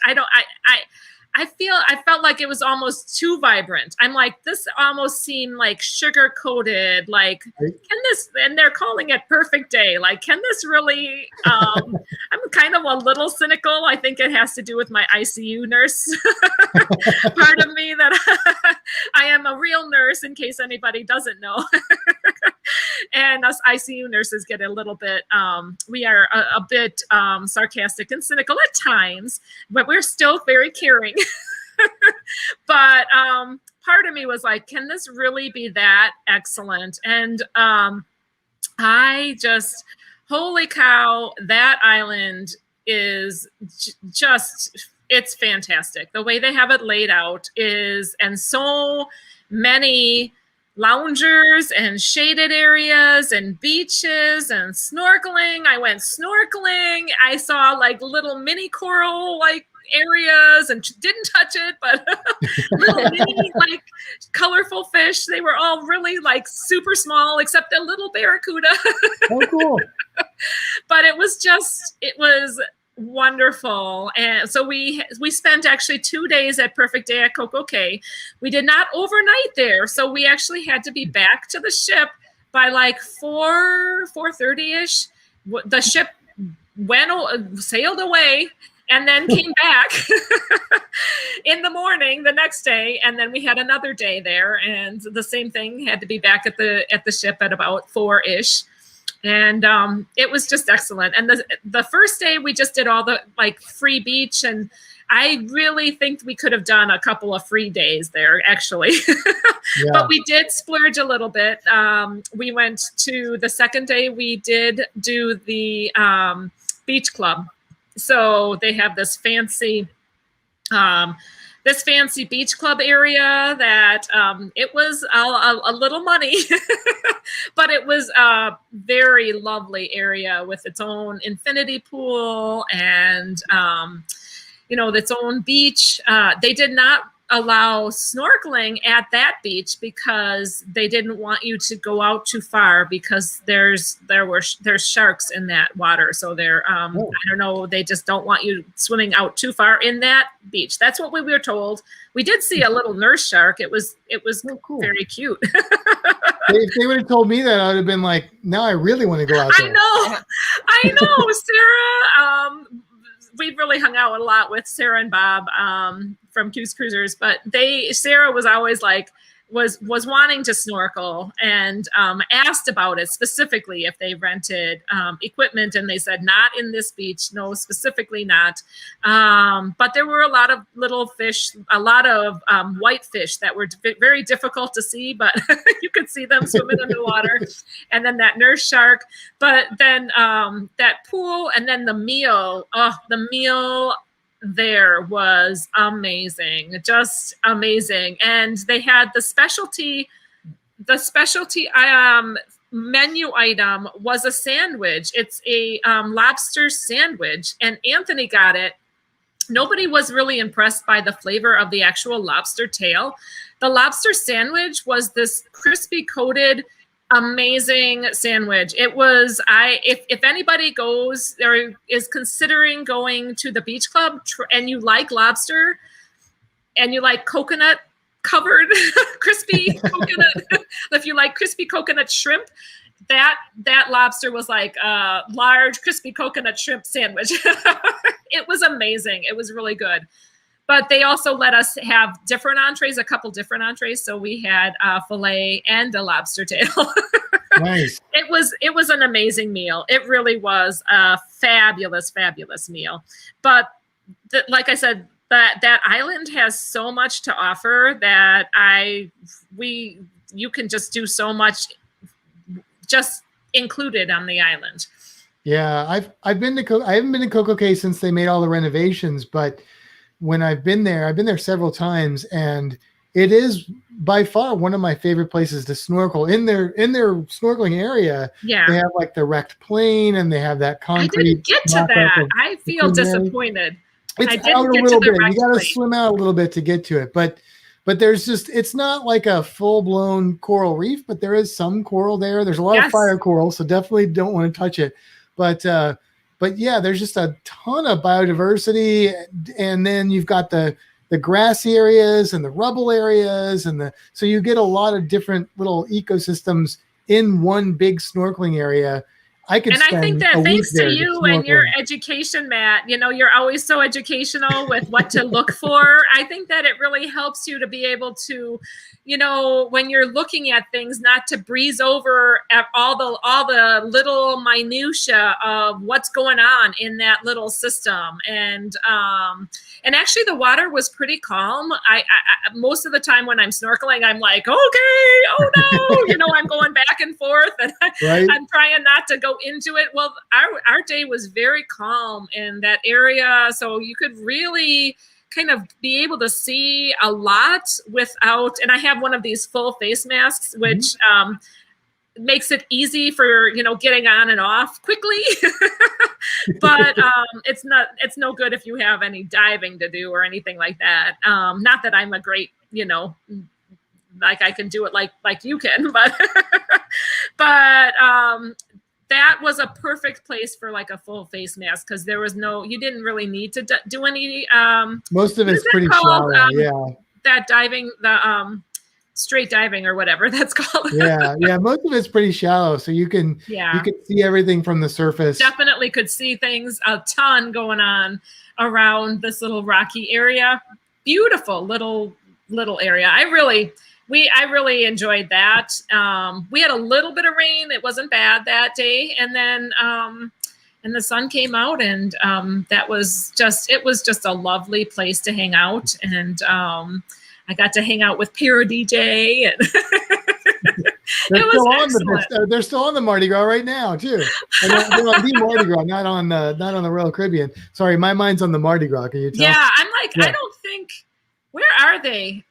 I felt like it was almost too vibrant. I'm like, this almost seemed like sugar coated. Like, can this, and they're calling it Perfect Day. Like, can this really, I'm kind of a little cynical. I think it has to do with my ICU nurse part of me that I am a real nurse, in case anybody doesn't know. And us ICU nurses get a little bit, we are a bit sarcastic and cynical at times, but we're still very caring. But part of me was like, can this really be that excellent? And I just, holy cow, that island is just, it's fantastic. The way they have it laid out is, and so many loungers and shaded areas and beaches and snorkeling. I went snorkeling. I saw like little mini coral like areas and didn't touch it, but little mini like colorful fish. They were all really like super small, except a little barracuda. Oh, cool. But it was wonderful. And so we spent actually 2 days at Perfect Day at Coco Cay. We did not overnight there, so we actually had to be back to the ship by like 4:30ish. The ship sailed away and then came back in the morning the next day, and then we had another day there, and the same thing, had to be back at the ship at about 4-ish. And it was just excellent. And the first day we just did all the like free beach, and I really think we could have done a couple of free days there actually. Yeah. But we did splurge a little bit. We went to the second day, we did do the beach club. So they have this fancy beach club area that it was a little money, but it was a very lovely area with its own infinity pool and, its own beach. They did not allow snorkeling at that beach because they didn't want you to go out too far, because there's sharks in that water. So I don't know, they just don't want you swimming out too far in that beach. That's what we were told. We did see a little nurse shark. It was cool. Very cute. If they would have told me that, I would have been like, now I really want to go out there. I know, Sarah. We've really hung out a lot with Sarah and Bob from Q's Cruisers, but Sarah was always like, was wanting to snorkel and asked about it specifically if they rented equipment, and they said not in this beach, no, specifically not. But there were a lot of little fish, a lot of white fish that were very difficult to see, but you could see them swimming in the water. And then that nurse shark, but then that pool, and then the meal there was amazing, just amazing. And they had the specialty menu item was a sandwich. It's a lobster sandwich, and Anthony got it nobody was really impressed by the flavor of the actual lobster tail. The lobster sandwich was this crispy coated, amazing sandwich. It was, if anybody goes or is considering going to the beach club and you like lobster and you like coconut covered crispy coconut, if you like crispy coconut shrimp, that lobster was like a large crispy coconut shrimp sandwich. It was amazing. It was really good. But they also let us have different entrees, a couple different entrees. So we had a filet and a lobster tail. Nice. It was an amazing meal. It really was a fabulous, fabulous meal. But like I said, that island has so much to offer that you can just do so much just included on the island. Yeah, I haven't been to Coco Cay since they made all the renovations, but when I've been there several times, and it is by far one of my favorite places to snorkel. In their snorkeling area, Yeah, they have like the wrecked plane, and they have that concrete. I didn't get to that. I feel disappointed. It's I out didn't a get little to the bit. wrecked You got to plane. swim out a little bit to get to it, but there's just, it's not like a full blown coral reef, but there is some coral there. There's a lot of fire coral, so definitely don't want to touch it. But yeah, there's just a ton of biodiversity, and then you've got the grassy areas and the rubble areas, so you get a lot of different little ecosystems in one big snorkeling area. I think that thanks to you and your education, Matt, you're always so educational with what to look for. I think that it really helps you to be able to, when you're looking at things, not to breeze over at all the little minutia of what's going on in that little system. And actually the water was pretty calm. I most of the time when I'm snorkeling, I'm like, okay, oh no, I'm going back and forth, and I'm trying not to go into it. Well, our day was very calm in that area, so you could really kind of be able to see a lot without, and I have one of these full face masks, which makes it easy for getting on and off quickly. But it's no good if you have any diving to do or anything like that. Not that I'm a great, like I can do it like you can, but that was a perfect place for like a full face mask, because there was you didn't really need to do any. Most of it's pretty shallow. That diving, the straight diving or whatever that's called. yeah. Most of it's pretty shallow, so you can see everything from the surface. Definitely could see things a ton going on around this little rocky area. Beautiful little area. I really enjoyed that. We had a little bit of rain. It wasn't bad that day. And then, and the sun came out, and it was just a lovely place to hang out. And I got to hang out with Pira DJ. And they're still on the Mardi Gras right now too. And they're on the Mardi Gras, not on the Royal Caribbean. Sorry, my mind's on the Mardi Gras. Can you tell? Yeah, I'm like, I don't think. Where are they?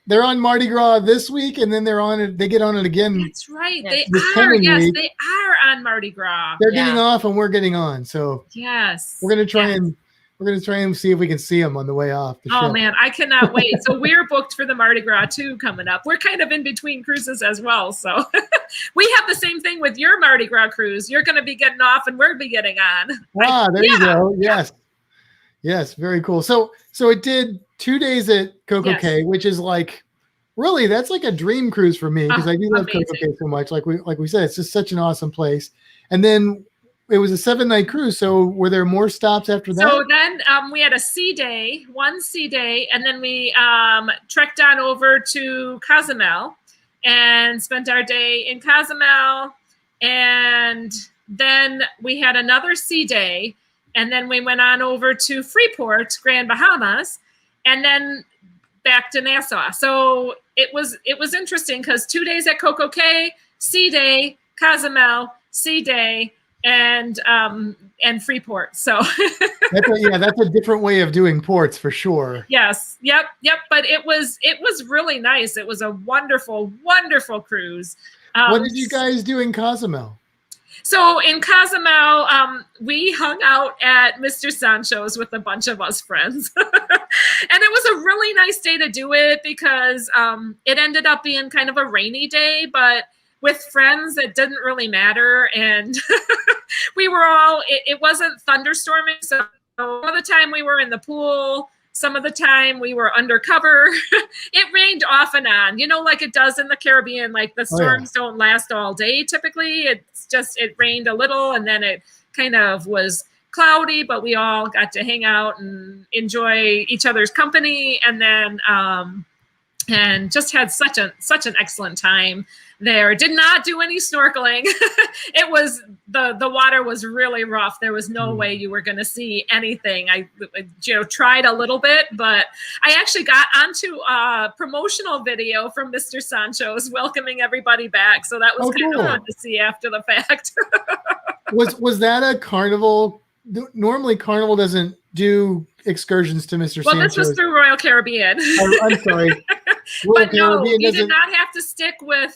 They're on Mardi Gras this week, and then they get on it again. That's right. They are. Yes, week. They are on Mardi Gras. They're getting off, and we're getting on. So yes, we're gonna try and see if we can see them on the way off. Oh man, I cannot wait. So we're booked for the Mardi Gras too coming up. We're kind of in between cruises as well. So we have the same thing with your Mardi Gras cruise. You're going to be getting off, and we're be getting on. There you go. Yes, very cool. So it did 2 days at Coco Cay, which is like, really, that's like a dream cruise for me, because I do love Coco Cay so much. Like we said, it's just such an awesome place. And then it was a 7-night cruise. So were there more stops after that? So then we had one sea day, and then we trekked on over to Cozumel and spent our day in Cozumel. And then we had another sea day, and then we went on over to Freeport, Grand Bahamas, and then back to Nassau. So it was interesting, because 2 days at Coco Cay, sea day, Cozumel, sea day, and Freeport. So that's a different way of doing ports for sure. Yes. Yep. But it was really nice. It was a wonderful, wonderful cruise. What did you guys do in Cozumel? So in Cozumel, we hung out at Mr. Sancho's with a bunch of us friends. And it was a really nice day to do it because it ended up being kind of a rainy day, but with friends, it didn't really matter. And we were all, it wasn't thunderstorming. So some of the time we were in the pool, some of the time we were undercover. It rained off and on, you know, like it does in the Caribbean. Like the storms don't last all day typically. It's just, it rained a little and then it kind of was cloudy, but we all got to hang out and enjoy each other's company. And then, and just had such an excellent time there. Did not do any snorkeling. It was the water was really rough. There was no way you were going to see anything. I tried a little bit, but I actually got onto a promotional video from Mr. Sancho's welcoming everybody back. So that was kind of fun to see after the fact. Was that a carnival? Normally Carnival doesn't do excursions to Mr. Sancho's. Well, this was through Royal Caribbean. I'm sorry. But no, you did not have to stick with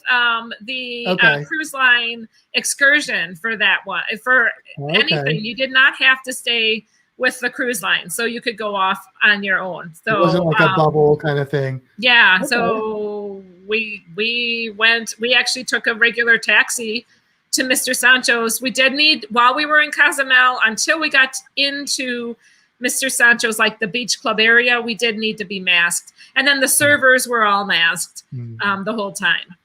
the cruise line excursion for that one. For anything, you did not have to stay with the cruise line, so you could go off on your own. So it wasn't like a bubble kind of thing. Yeah. Okay. So we went. We actually took a regular taxi to Mr. Sancho's. We did need, while we were in Cozumel, until we got into Mr. Sancho's, like the beach club area, we did need to be masked. And then the servers were all masked the whole time.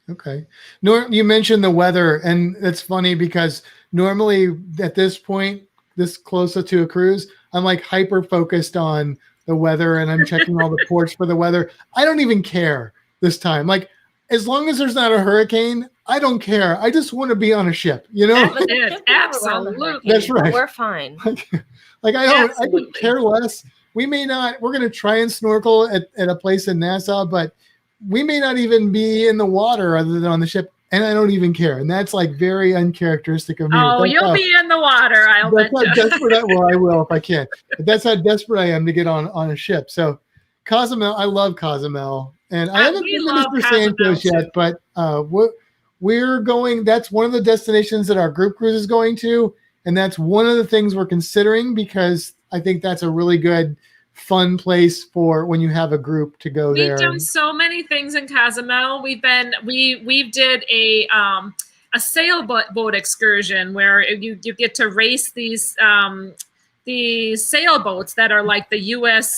Okay. You mentioned the weather, and it's funny because normally at this point, this closer to a cruise, I'm like hyper focused on the weather and I'm checking all the ports for the weather. I don't even care this time. Like, as long as there's not a hurricane, I don't care. I just want to be on a ship, you know? That's it. Absolutely. That's right. We're fine. Like I could care less. We're going to try and snorkel at a place in Nassau, but we may not even be in the water other than on the ship. And I don't even care. And that's like very uncharacteristic of me. Oh, you'll be in the water. I'll bet you. Well, I will if I can. But that's how desperate I am to get on a ship. So Cozumel, I love Cozumel. And I haven't been to Mr. Sancho's yet, but we're going. That's one of the destinations that our group cruise is going to. And that's one of the things we're considering because I think that's a really good, fun place for when you have a group to go there. We've done so many things in Cozumel. We did a sailboat excursion where you get to race these sailboats that are like the U.S.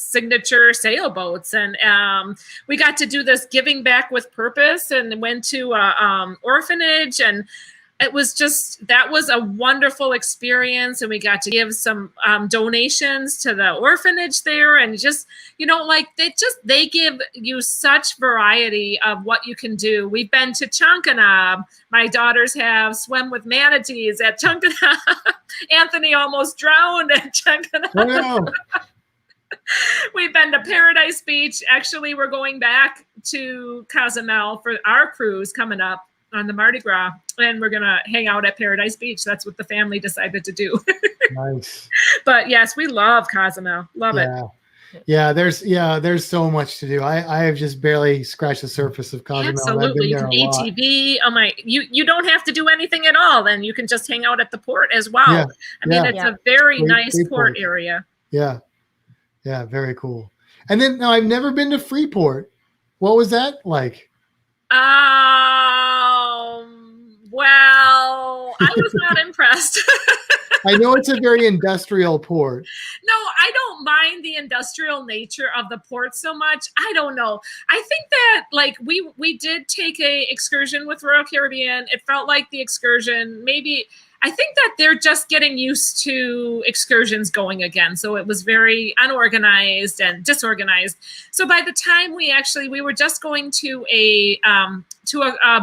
signature sailboats, and we got to do this giving back with purpose and went to orphanage, and it was that was a wonderful experience. And we got to give some donations to the orphanage there, and just, like they give you such variety of what you can do. We've been to Chankanaab. My daughters have swum with manatees at Chankanaab. Anthony almost drowned at Chankanaab. Oh, no. We've been to Paradise Beach. Actually, we're going back to Cozumel for our cruise coming up on the Mardi Gras, and we're going to hang out at Paradise Beach. That's what the family decided to do. Nice. But yes, we love Cozumel. Love it. Yeah, there's so much to do. I have just barely scratched the surface of Cozumel. Absolutely. ATV. Oh my, you don't have to do anything at all. Then you can just hang out at the port as well. Yeah. I mean, it's a very nice port area. Yeah. Yeah, very cool. And then now I've never been to Freeport. What was that like? Well, I was not impressed. I know it's a very industrial port. No, I don't mind the industrial nature of the port so much. I don't know. I think that like we did take a excursion with Royal Caribbean. It felt like the excursion maybe. I think that they're just getting used to excursions going again. So it was very unorganized and disorganized. So by the time we were just going to a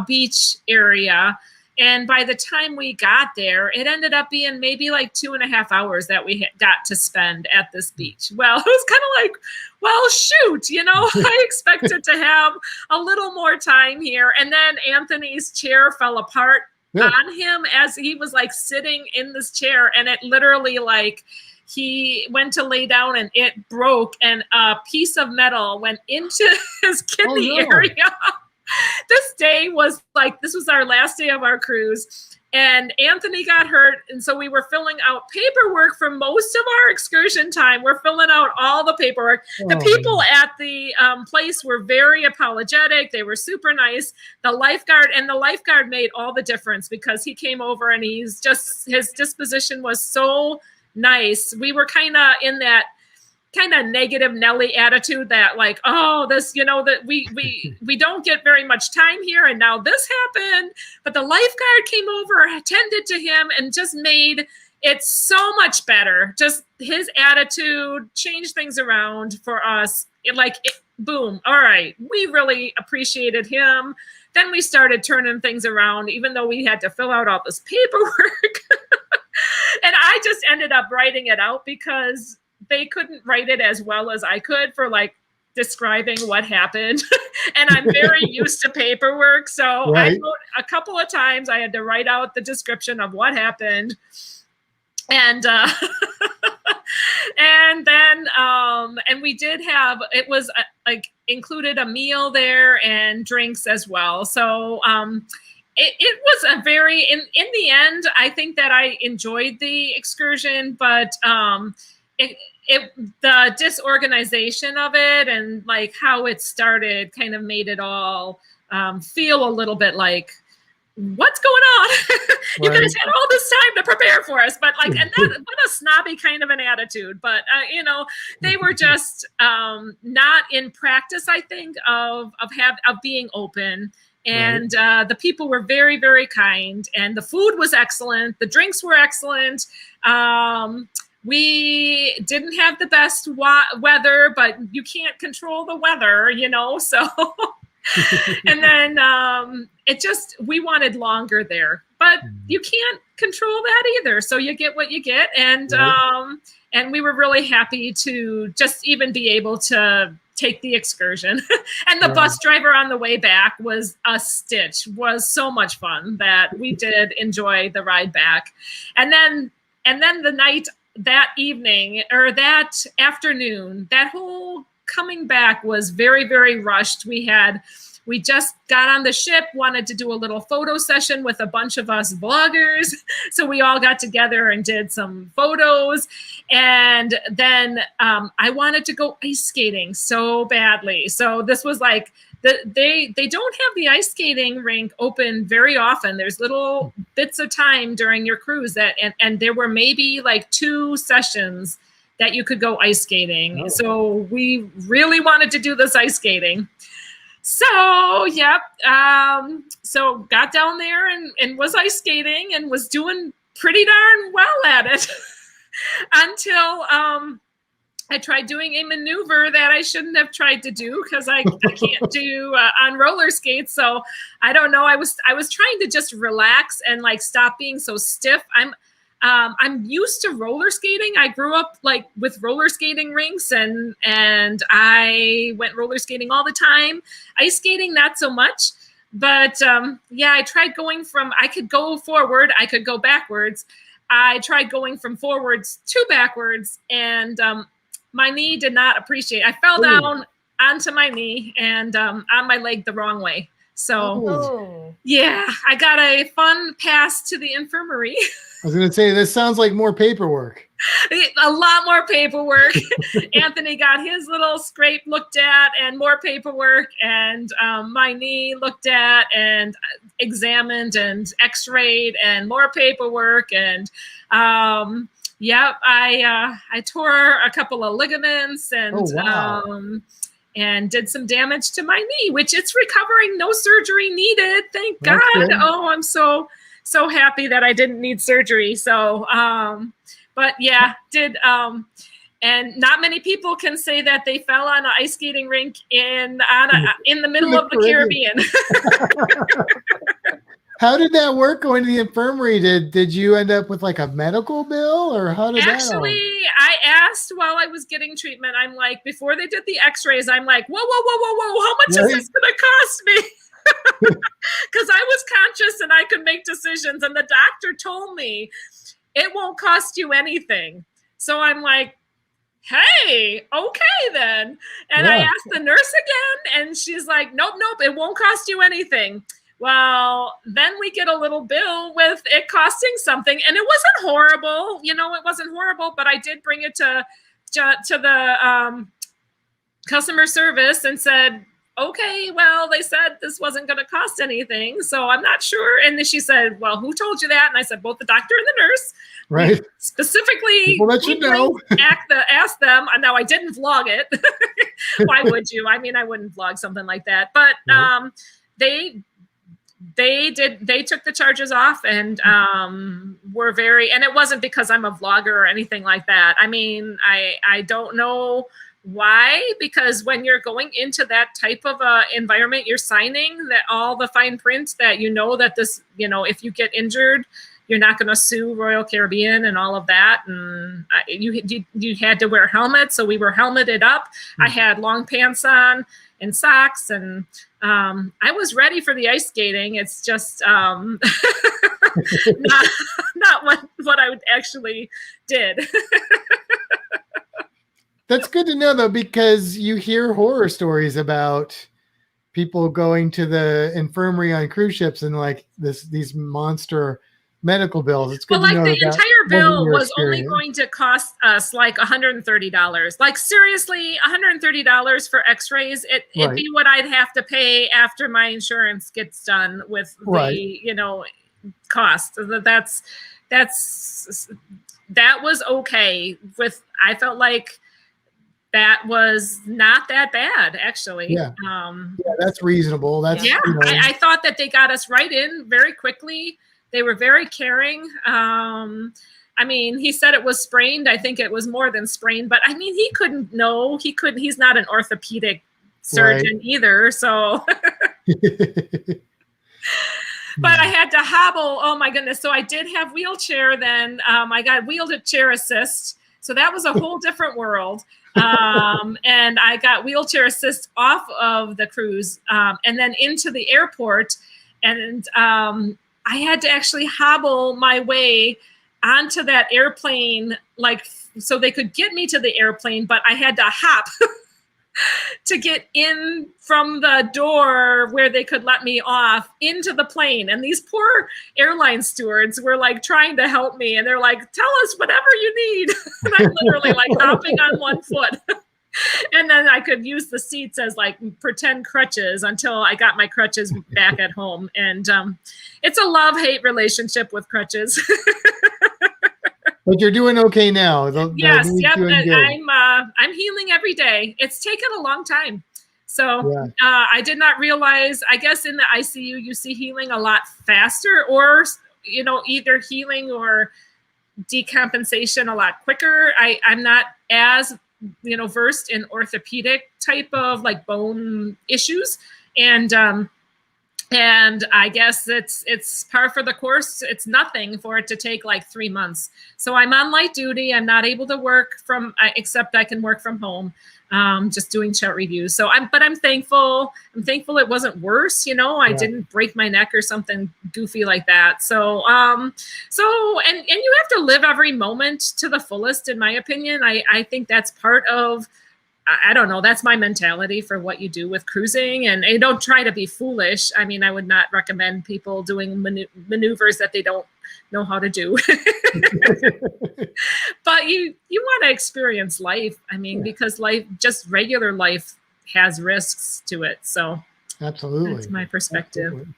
beach area. And by the time we got there, it ended up being maybe like 2.5 hours that we got to spend at this beach. Well, it was kind of like, well, shoot, I expected to have a little more time here. And then Anthony's chair fell apart on him as he was like sitting in this chair, and it literally like he went to lay down and it broke, and a piece of metal went into his kidney area. This day was like, this was our last day of our cruise, and Anthony got hurt. And so we were filling out paperwork for most of our excursion time. We're filling out all the paperwork. The people at the place were very apologetic. They were super nice. The lifeguard made all the difference because he came over and his disposition was so nice. We were kind of in that kind of negative Nelly attitude that like, oh, this, that we don't get very much time here. And now this happened, but the lifeguard came over, attended to him, and just made it so much better. Just his attitude changed things around for us. Boom. All right. We really appreciated him. Then we started turning things around, even though we had to fill out all this paperwork. And I just ended up writing it out because they couldn't write it as well as I could for like describing what happened. And I'm very used to paperwork. So I wrote a couple of times I had to write out the description of what happened. And and then and we did have, it was included a meal there and drinks as well. So it was a very, in the end, I think that I enjoyed the excursion, but the disorganization of it and like how it started kind of made it all feel a little bit like, what's going on? You guys had all this time to prepare for us, but like, and that, what a snobby kind of an attitude. But they were just not in practice, I think, of being open. And the people were very, very kind, and the food was excellent. The drinks were excellent. We didn't have the best weather, but you can't control the weather, so. And then we wanted longer there, but you can't control that either. So you get what you get. And we were really happy to just even be able to take the excursion. And the bus driver on the way back was a stitch, was so much fun that we did enjoy the ride back. And then the night, that evening or that afternoon, that whole coming back was very, very rushed. We just got on the ship, wanted to do a little photo session with a bunch of us vloggers. So we all got together and did some photos. And then I wanted to go ice skating so badly. So this was like, they don't have the ice skating rink open very often. There's little bits of time during your cruise and there were maybe like 2 sessions that you could go ice skating. Oh. So we really wanted to do this ice skating. So, so got down there and was ice skating and was doing pretty darn well at it until I tried doing a maneuver that I shouldn't have tried to do because I can't do on roller skates. So I don't know. I was trying to just relax and like stop being so stiff. I'm used to roller skating. I grew up like with roller skating rinks and I went roller skating all the time. Ice skating, not so much. But I tried going from, I could go forward, I could go backwards. I tried going from forwards to backwards and my knee did not appreciate. I fell down onto my knee and on my leg the wrong way. So I got a fun pass to the infirmary. I was going to say, this sounds like more paperwork. A lot more paperwork. Anthony got his little scrape looked at and more paperwork. And my knee looked at and examined and x-rayed and more paperwork. And I tore a couple of ligaments and and did some damage to my knee, which it's recovering. No surgery needed. Thank God. Good. Oh, I'm so happy that I didn't need surgery. So, and not many people can say that they fell on an ice skating rink in the middle of the Caribbean. How did that work going to the infirmary? Did you end up with like a medical bill or how did that? Actually, I asked while I was getting treatment, I'm like, before they did the x-rays, I'm like, whoa, how much is this going to cost me? Because I was conscious and I could make decisions. And the doctor told me it won't cost you anything. So I'm like, hey, okay then. And I asked the nurse again and she's like, nope, it won't cost you anything. Well, then we get a little bill with it costing something, and it wasn't horrible. It wasn't horrible, but I did bring it to the customer service and said, okay, well, they said this wasn't going to cost anything, so I'm not sure. And then she said, well, who told you that? And I said, both the doctor and the nurse. Right. Specifically, Well, let you know. ask them. Now, I didn't vlog it. Why would you? I mean, I wouldn't vlog something like that. But they took the charges off and were very, and it wasn't because I'm a vlogger or anything like that. I mean, I don't know why, because when you're going into that type of environment, you're signing that all the fine print that that this, if you get injured, you're not going to sue Royal Caribbean and all of that. And you had to wear helmets. So we were helmeted up. I had long pants on and socks, and I was ready for the ice skating. It's just not what I actually did. That's good to know, though, because you hear horror stories about people going to the infirmary on cruise ships and like these monster medical bills. It's good to know the entire bill was only going to cost us like $130. Like, seriously, $130 for x-rays. It'd be what I'd have to pay after my insurance gets done with the cost. That was okay with. I felt like that was not that bad, actually. Yeah, that's reasonable. That's I thought that they got us right in very quickly. They were very caring. I mean, he said it was sprained. I think it was more than sprained, but I mean, he couldn't know. He's not an orthopedic surgeon either. So, but I had to hobble. Oh my goodness. So I did have wheelchair then. I got wheelchair assist. So that was a whole different world. And I got wheelchair assist off of the cruise and then into the airport. And I had to actually hobble my way onto that airplane, like, so they could get me to the airplane, but I had to hop to get in from the door where they could let me off into the plane. And these poor airline stewards were like trying to help me. And they're like, tell us whatever you need. And I'm literally like hopping on one foot. And then I could use the seats as like pretend crutches until I got my crutches back at home. And it's a love-hate relationship with crutches. But you're doing okay now. Yes, I'm healing every day. It's taken a long time. So I did not realize, I guess in the ICU, you see healing a lot faster, or, either healing or decompensation a lot quicker. I'm not as versed in orthopedic type of like bone issues. And I guess it's par for the course. It's nothing for it to take like 3 months. So I'm on light duty. I'm not able to work except I can work from home, just doing chart reviews. So I'm thankful. I'm thankful it wasn't worse. I didn't break my neck or something goofy like that. So, and you have to live every moment to the fullest, in my opinion. I think that's part of, I don't know, that's my mentality for what you do with cruising. And I don't try to be foolish. I mean, I would not recommend people doing maneuvers that they don't know how to do. But you want to experience life. I mean, because life, just regular life, has risks to it. So absolutely, that's my perspective. Absolutely.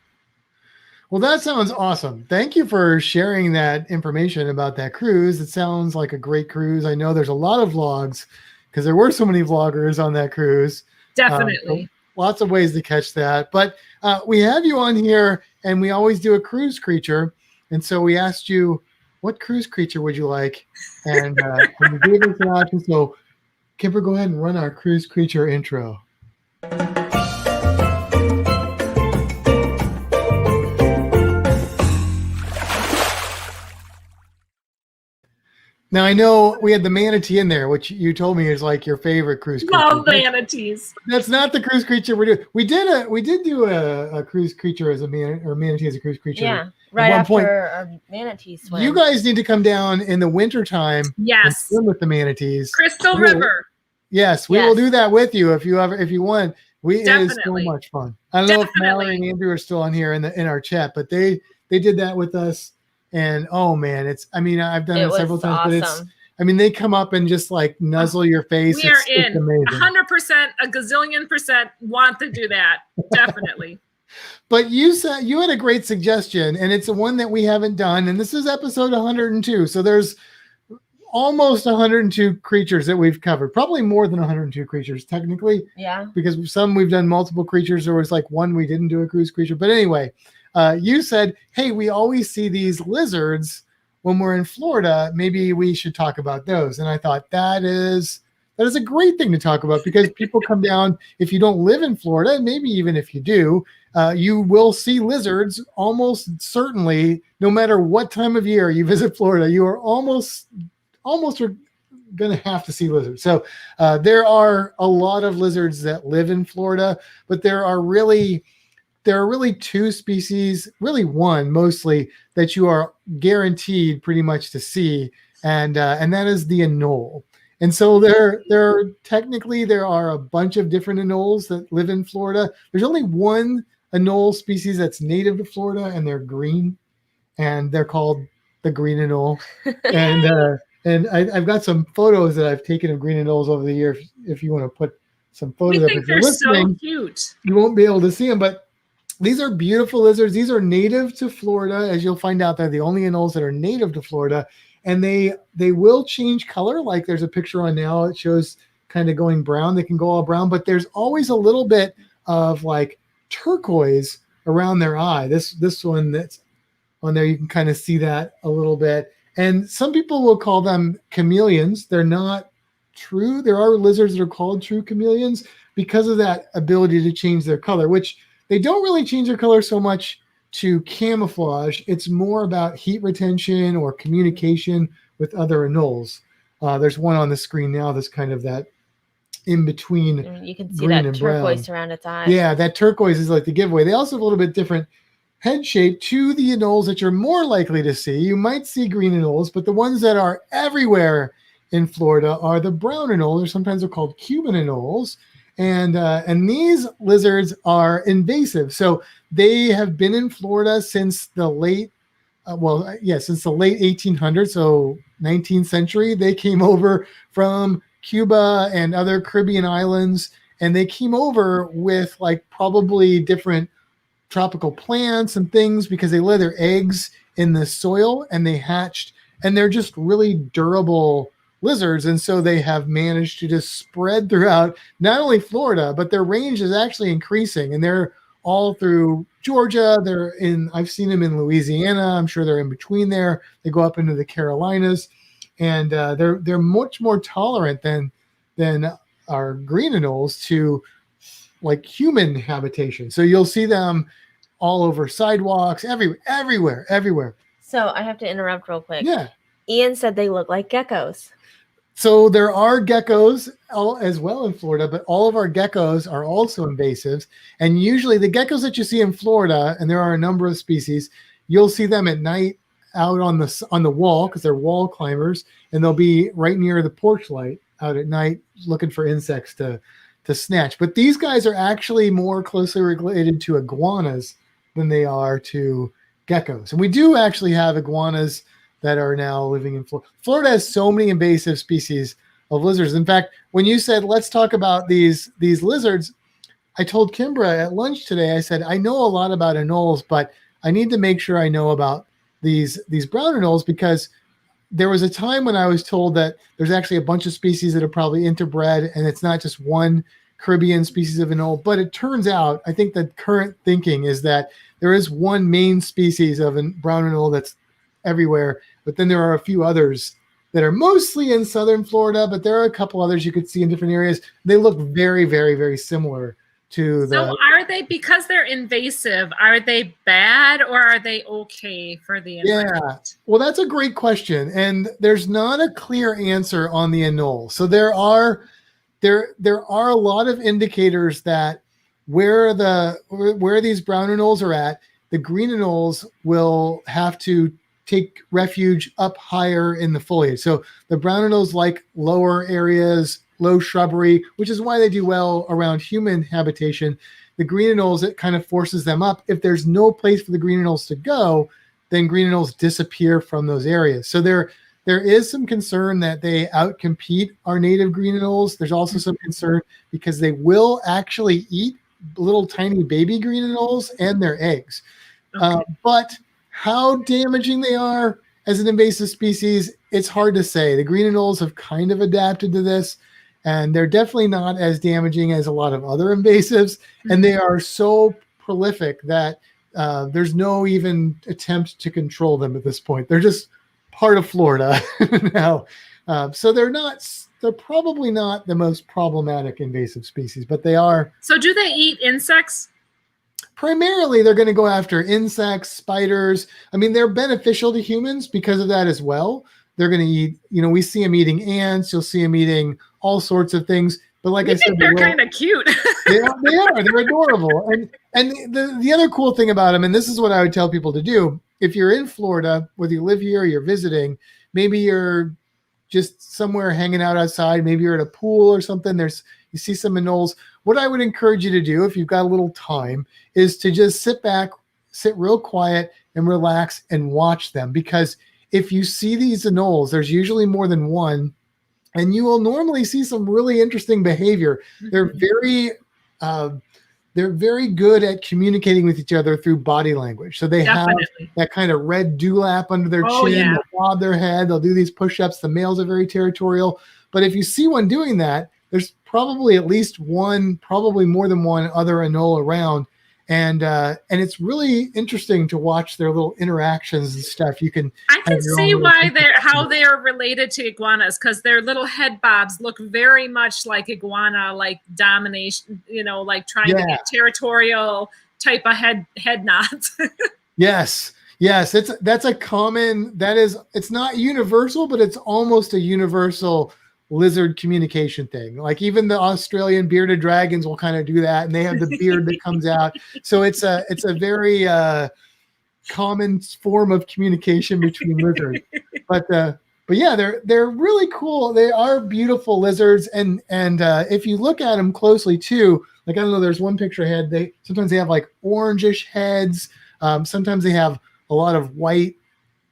Well, that sounds awesome. Thank you for sharing that information about that cruise. It sounds like a great cruise. I know there's a lot of vlogs, because there were so many vloggers on that cruise. Definitely. So lots of ways to catch that. But we have you on here, and we always do a cruise creature. And so we asked you, what cruise creature would you like? And you gave us an option. So Kimbra, go ahead and run our cruise creature intro. Now, I know we had the manatee in there, which you told me is like your favorite cruise creature. Love manatees. That's not the cruise creature we're doing. We did do a cruise creature as a manatee as a cruise creature. Yeah, right after our manatee swim. You guys need to come down in the wintertime. Yes. And swim with the manatees. Crystal River. Yes, we will do that with you if you want. It is so Definitely. much fun. I don't know if Mallory and Definitely. Andrew are still on here in our chat, but they did that with us. And oh man, I've done it several was times, but awesome. they come up and just like nuzzle your face. We are It's in amazing. 100%, a gazillion percent want to do that. Definitely. But you said you had a great suggestion, and it's the one that we haven't done. And this is episode 102. So there's almost 102 creatures that we've covered, probably more than 102 creatures technically. Yeah. Because some we've done multiple creatures. There was like one we didn't do a cruise creature. But anyway, you said, hey, we always see these lizards when we're in Florida. Maybe we should talk about those. And I thought that is a great thing to talk about, because people come down, if you don't live in Florida, and maybe even if you do, you will see lizards almost certainly, no matter what time of year you visit Florida. You are almost are going to have to see lizards. So there are a lot of lizards that live in Florida, but there are really two species, really one mostly, that you are guaranteed pretty much to see, and that is the anole. And so there are a bunch of different anoles that live in Florida. There's only one anole species that's native to Florida, and they're green, and they're called the green anole. And I've got some photos that I've taken of green anoles over the years. If you want to put some photos We up, think if you're they're listening, so cute. you won't be able to see them, but these are beautiful lizards. These are native to Florida. As you'll find out, they're the only anoles that are native to Florida, and they will change color. Like there's a picture on now. It shows kind of going brown. They can go all brown, but there's always a little bit of like turquoise around their eye. This one that's on there, you can kind of see that a little bit. And some people will call them chameleons. They're not true. There are lizards that are called true chameleons because of that ability to change their color, which they don't really change their color so much to camouflage. It's more about heat retention or communication with other anoles. There's one on the screen now that's kind of that in between. You can see green that and turquoise brown around its eye. Yeah, that turquoise is like the giveaway. They also have a little bit different head shape to the anoles that you're more likely to see. You might see green anoles, but the ones that are everywhere in Florida are the brown anoles, or sometimes they're called Cuban anoles. And these lizards are invasive. So they have been in Florida since the late, since the late 1800s, so 19th century. They came over from Cuba and other Caribbean islands, and they came over with like probably different tropical plants and things because they lay their eggs in the soil and they hatched, and they're just really durable lizards. And so they have managed to just spread throughout not only Florida, but their range is actually increasing, and they're all through Georgia. I've seen them in Louisiana. I'm sure they're in between there. They go up into the Carolinas, and they're much more tolerant than our green anoles to like human habitation. So you'll see them all over sidewalks, everywhere. So I have to interrupt real quick. Yeah. Ian said they look like geckos. So there are geckos as well in Florida, but all of our geckos are also invasives. And usually the geckos that you see in Florida, and there are a number of species, you'll see them at night out on the wall because they're wall climbers, and they'll be right near the porch light out at night looking for insects to snatch. But these guys are actually more closely related to iguanas than they are to geckos. And we do actually have iguanas that are now living in Florida. Florida has so many invasive species of lizards. In fact, when you said, let's talk about these lizards, I told Kimbra at lunch today, I said, I know a lot about anoles, but I need to make sure I know about these brown anoles, because there was a time when I was told that there's actually a bunch of species that are probably interbred, and it's not just one Caribbean species of anole. But it turns out, I think the current thinking is that there is one main species of brown anole that's everywhere, but then there are a few others that are mostly in southern Florida, but there are a couple others you could see in different areas. They look very, very, very similar to the... So are they, because they're invasive, are they bad or are they okay for the environment? Yeah, well, that's a great question, and there's not a clear answer on the anole. So there are a lot of indicators that where these brown anoles are at, the green anoles will have to take refuge up higher in the foliage. So the brown anoles like lower areas low shrubbery, which is why they do well around human habitation. The green anoles, it kind of forces them up. If there's no place for the green anoles to go, then green anoles disappear from those areas. So there is some concern that they outcompete our native green anoles. There's also some concern because they will actually eat little tiny baby green anoles and their eggs. Okay. But how damaging they are as an invasive species, it's hard to say. The green anoles have kind of adapted to this, and they're definitely not as damaging as a lot of other invasives. And they are so prolific that there's no even attempt to control them at this point. They're just part of Florida now. So they're probably not the most problematic invasive species, but they are. So do they eat insects? Primarily, they're going to go after insects, spiders. I mean, they're beneficial to humans because of that as well. They're going to eat, we see them eating ants. You'll see them eating all sorts of things. But like I said, they're kind of cute. they are. They're adorable. And the other cool thing about them, and this is what I would tell people to do, if you're in Florida, whether you live here or you're visiting, maybe you're just somewhere hanging out outside, maybe you're at a pool or something, you see some anoles. What I would encourage you to do, if you've got a little time, is to just sit back, sit real quiet and relax and watch them. Because if you see these anoles, there's usually more than one, and you will normally see some really interesting behavior. They're very good at communicating with each other through body language. So they have that kind of red dewlap under their chin. Yeah. They'll bob their head. They'll do these push-ups. The males are very territorial. But if you see one doing that, there's probably at least one, probably more than one other anole around. And it's really interesting to watch their little interactions and stuff. I can see how they're related to iguanas, because their little head bobs look very much like iguana, like domination, like trying to get territorial type of head nods. Yes. That's a common, it's not universal, but it's almost a universal lizard communication thing. Like even the Australian bearded dragons will kind of do that, and they have the beard that comes out. So it's a very common form of communication between lizards. But yeah, they're really cool. They are beautiful lizards, and if you look at them closely too, like I don't know, there's one picture I had. Sometimes they have like orangish heads. Sometimes they have a lot of white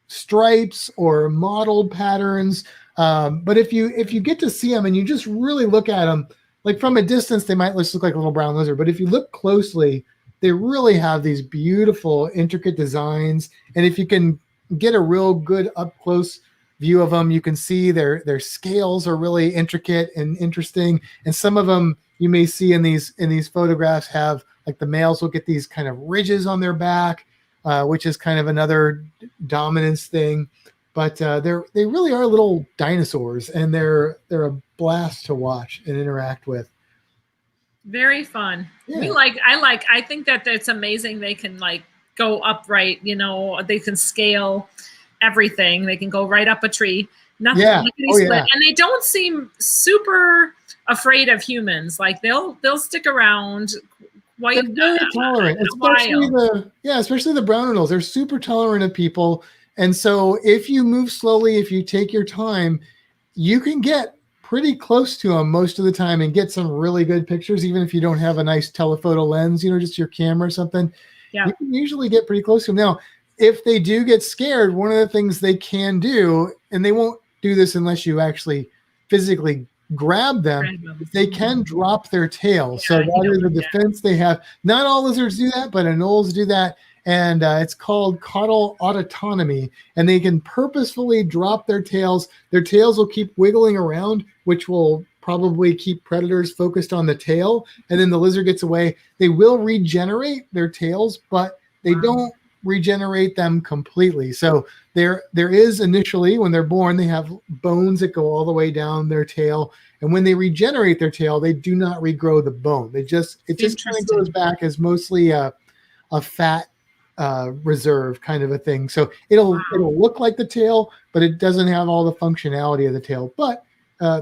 stripes or mottled patterns. But if you get to see them and you just really look at them, like from a distance, they might just look like a little brown lizard. But if you look closely, they really have these beautiful, intricate designs. And if you can get a real good up close view of them, you can see their scales are really intricate and interesting. And some of them you may see in these photographs have, like, the males will get these kind of ridges on their back, which is kind of another dominance thing. But they really are little dinosaurs, and they're a blast to watch and interact with. Very fun. Yeah. I think that it's amazing. They can like go upright, they can scale everything. They can go right up a tree. Nothing. Yeah. And they don't seem super afraid of humans. Like they'll stick around quite. They're very tolerant, especially the brown anoles. They're super tolerant of people. And so if you move slowly, if you take your time, you can get pretty close to them most of the time and get some really good pictures, even if you don't have a nice telephoto lens, just your camera or something. Yeah. You can usually get pretty close to them. Now, if they do get scared, one of the things they can do, and they won't do this unless you actually physically grab them, they can drop their tail. So that is a defense they have. Not all lizards do that, but anoles do that. And it's called caudal autotomy, and they can purposefully drop their tails. Their tails will keep wiggling around, which will probably keep predators focused on the tail, and then the lizard gets away. They will regenerate their tails, but they don't regenerate them completely. So there is initially, when they're born, they have bones that go all the way down their tail, and when they regenerate their tail, they do not regrow the bone. It just kind of goes back as mostly a fat reserve kind of a thing. So it'll look like the tail, but it doesn't have all the functionality of the tail. But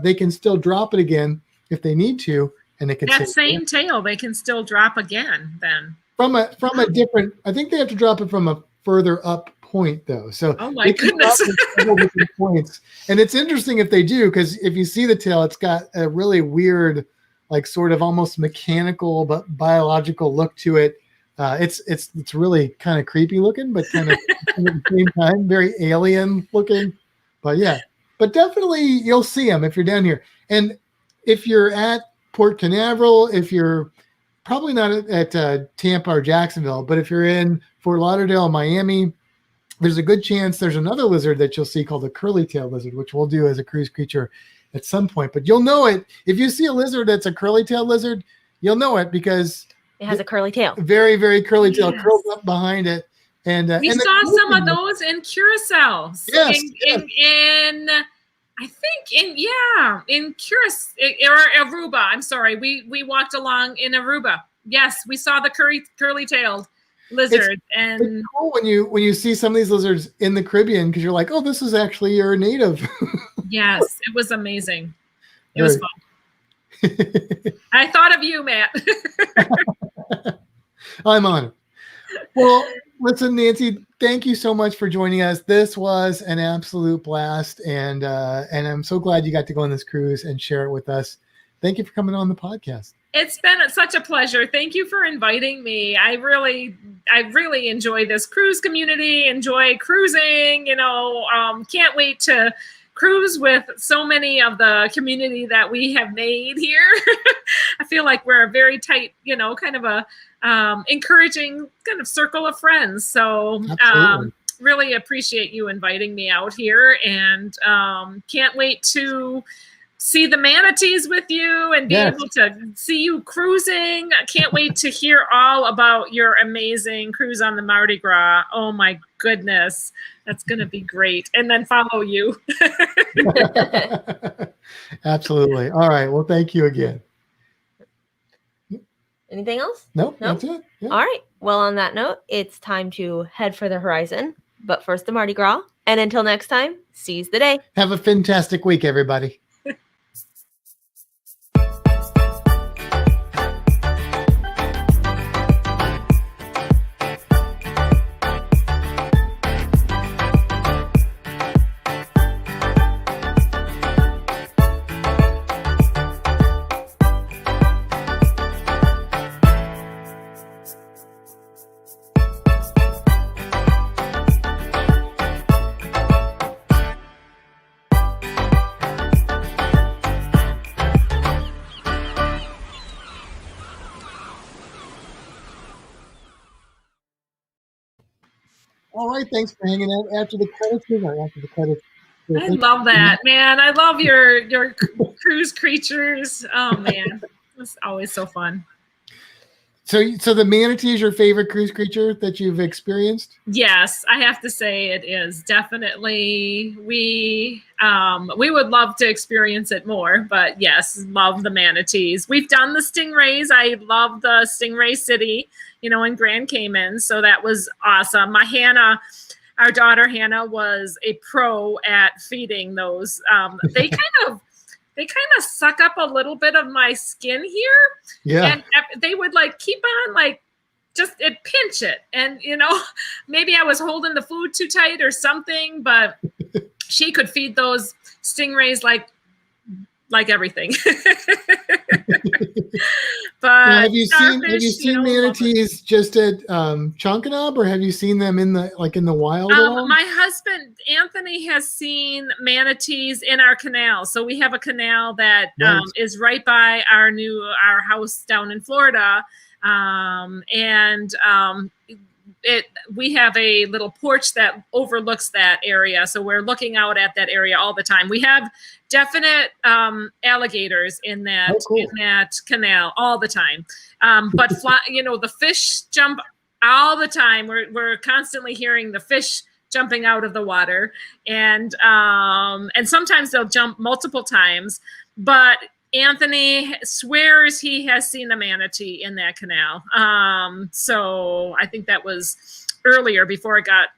they can still drop it again if they need to, and they can that same tail they can still drop again then. From a different, I think they have to drop it from a further up point though. So Oh my they can goodness. come out with several different points. And it's interesting if they do, because if you see the tail, it's got a really weird, like sort of almost mechanical but biological look to it. It's really kind of creepy looking, but kind of at the same time very alien looking. But yeah, but definitely you'll see them if you're down here. And if you're at Port Canaveral, if you're probably not at Tampa or Jacksonville, but if you're in Fort Lauderdale, Miami, there's a good chance there's another lizard that you'll see called the curly-tailed lizard, which we'll do as a cruise creature at some point. But you'll know it. If you see a lizard that's a curly-tailed lizard, you'll know it because It has a curly tail. very, very curly tail Yes. curls up behind it. And We and the saw cool some of thing- those in Curacao. Yes, In I think in Curacao or Aruba. I'm sorry. We walked along in Aruba. Yes, we saw the curly-tailed lizard. It's And cool when you see some of these lizards in the Caribbean because you're like, oh, this is actually your native. yes, it was amazing. It was Very- fun. I thought of you, Matt. I'm on it. Well, listen, Nancy, thank you so much for joining us. This was an absolute blast, and I'm so glad you got to go on this cruise and share it with us. Thank you for coming on the podcast. It's been such a pleasure. Thank you for inviting me. I really enjoy this cruise community, enjoy cruising, can't wait to cruise with so many of the community that we have made here. I feel like we're a very tight, kind of a encouraging kind of circle of friends. So really appreciate you inviting me out here, and can't wait to see the manatees with you and be able to see you cruising. I can't wait to hear all about your amazing cruise on the Mardi Gras. Oh my goodness. That's going to be great. And then follow you. Absolutely. All right. Well, thank you again. Anything else? Nope, No? that's it. Yeah. All right. Well, on that note, it's time to head for the horizon. But first, the Mardi Gras. And until next time, seize the day. Have a fantastic week, everybody. All right, thanks for hanging out after the credits. After the credits. I love that, man. I love your cruise creatures. Oh man, it's always so fun. So the manatee is your favorite cruise creature that you've experienced? Yes, I have to say it is definitely. We would love to experience it more, but yes, love the manatees. We've done the stingrays. I love the Stingray City, in Grand Cayman. So that was awesome. Our daughter Hannah was a pro at feeding those. They kind of suck up a little bit of my skin here. Yeah. And they would keep on just pinch it. And, maybe I was holding the food too tight or something, but she could feed those stingrays like everything. But now, have you starfish, seen manatees just at Chunkanab, or have you seen them in the wild at all? My husband Anthony has seen manatees in our canal. So we have a canal that is right by our house down in Florida, we have a little porch that overlooks that area. So we're looking out at that area all the time. We have definite alligators in that in that canal all the time. But the fish jump all the time. We're constantly hearing the fish jumping out of the water, and sometimes they'll jump multiple times. But Anthony swears he has seen the manatee in that canal. So I think that was earlier before it got,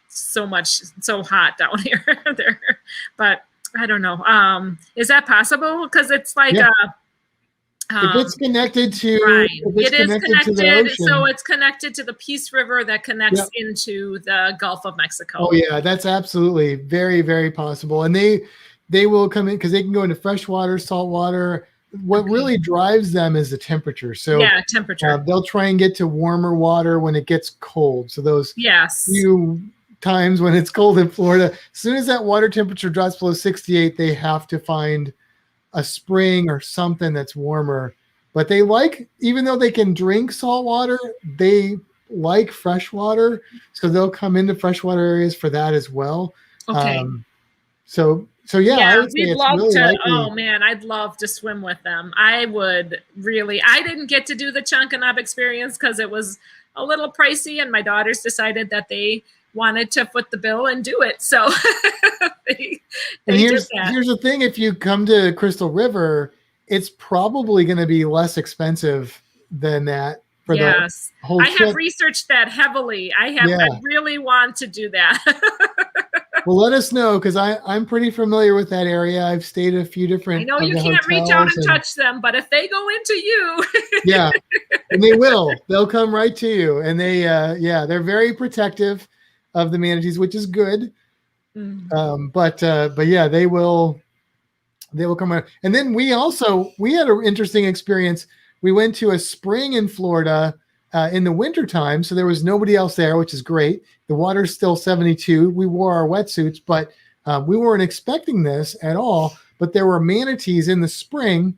so hot down here there. But I don't know. Is that possible? Because it's If it's connected to, Right. if it's It is connected to the connected. ocean, So it's connected to the Peace River that connects Yep. into the Gulf of Mexico. Oh yeah, that's absolutely very, very possible. And they will come in because they can go into freshwater, saltwater. What Okay. really drives them is the temperature. So Yeah, temperature. they'll try and get to warmer water when it gets cold. So those Yes. few times when it's cold in Florida, as soon as that water temperature drops below 68, they have to find a spring or something that's warmer. But they like, even though they can drink salt water, they like fresh water. So they'll come into freshwater areas for that as well. Okay. So yeah, I would say we'd it's love really to. likely. Oh man, I'd love to swim with them. I would really. I didn't get to do the Chunkanub experience because it was a little pricey, and my daughters decided that they wanted to foot the bill and do it. So they here's did that. Here's the thing: if you come to Crystal River, it's probably going to be less expensive than that for the whole I trip. have researched that heavily. I really want to do that. Well, let us know because I'm pretty familiar with that area. I've stayed at a few different. I know you can't reach out and touch them, but if they go into you, yeah, and they will. They'll come right to you, and they're very protective of the manatees, which is good. But yeah, they will come around. And then we had an interesting experience. We went to a spring in Florida in the wintertime, so there was nobody else there, which is great. The water's still 72. We wore our wetsuits, but we weren't expecting this at all. But there were manatees in the spring,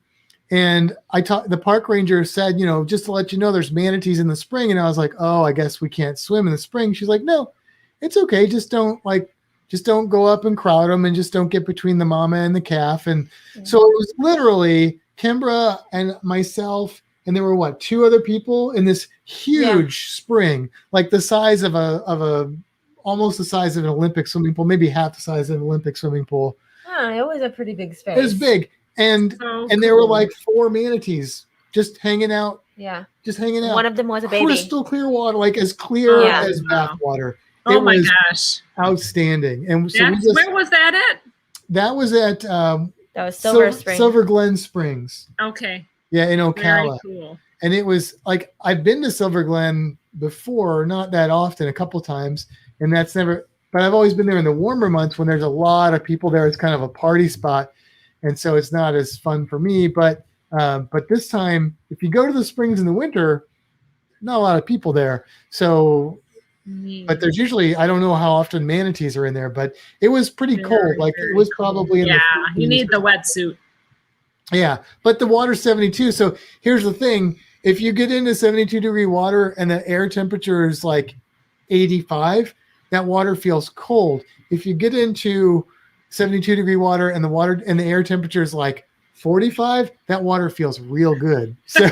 and the park ranger said, just to let you know, there's manatees in the spring. And I was like, oh, I guess we can't swim in the spring. She's like, no, it's okay. Just don't go up and crowd them, and just don't get between the mama and the calf. And so it was literally Kimbra and myself, and there were two other people in this huge spring, like the size of almost the size of an Olympic swimming pool, maybe half the size of an Olympic swimming pool. Oh, it was a pretty big space. It was big. And there were like 4 manatees just hanging out. Yeah. Just hanging out. One of them was a baby. Crystal clear water, like as clear as bath water. Oh my gosh. Outstanding. And so where was that at? That was at that was Silver Glen Springs. Okay. Yeah, in Ocala. Very cool. And it was like, I've been to Silver Glen before, not that often, a couple times, and but I've always been there in the warmer months when there's a lot of people there. It's kind of a party spot, and so it's not as fun for me. But this time, if you go to the springs in the winter, not a lot of people there. So, but there's usually, I don't know how often manatees are in there, but it was pretty cold. Like it was probably in the 50s. You need the wetsuit. Yeah, but the water's 72. So here's the thing. If you get into 72-degree water and the air temperature is like 85, that water feels cold. If you get into 72-degree water and the air temperature is like 45, that water feels real good. So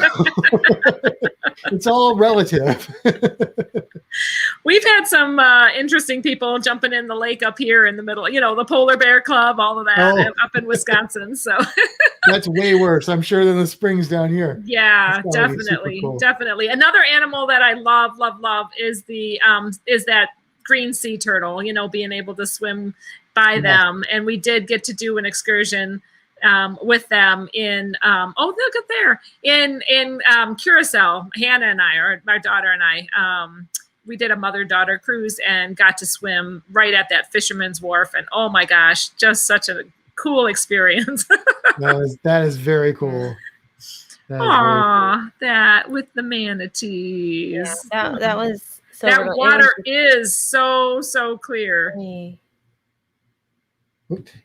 it's all relative. We've had some interesting people jumping in the lake up here in the middle, the Polar Bear Club, all of that up in Wisconsin. So that's way worse, I'm sure, than the springs down here. Yeah, definitely. Cool. Definitely. Another animal that I love is is that green sea turtle, being able to swim by them. And we did get to do an excursion with them in look up there in Curacao. Hannah and I, or my daughter and I, we did a mother-daughter cruise and got to swim right at that fisherman's wharf, and oh my gosh, just such a cool experience. that is very cool. That with the manatees. Yeah, that was so that water is so clear.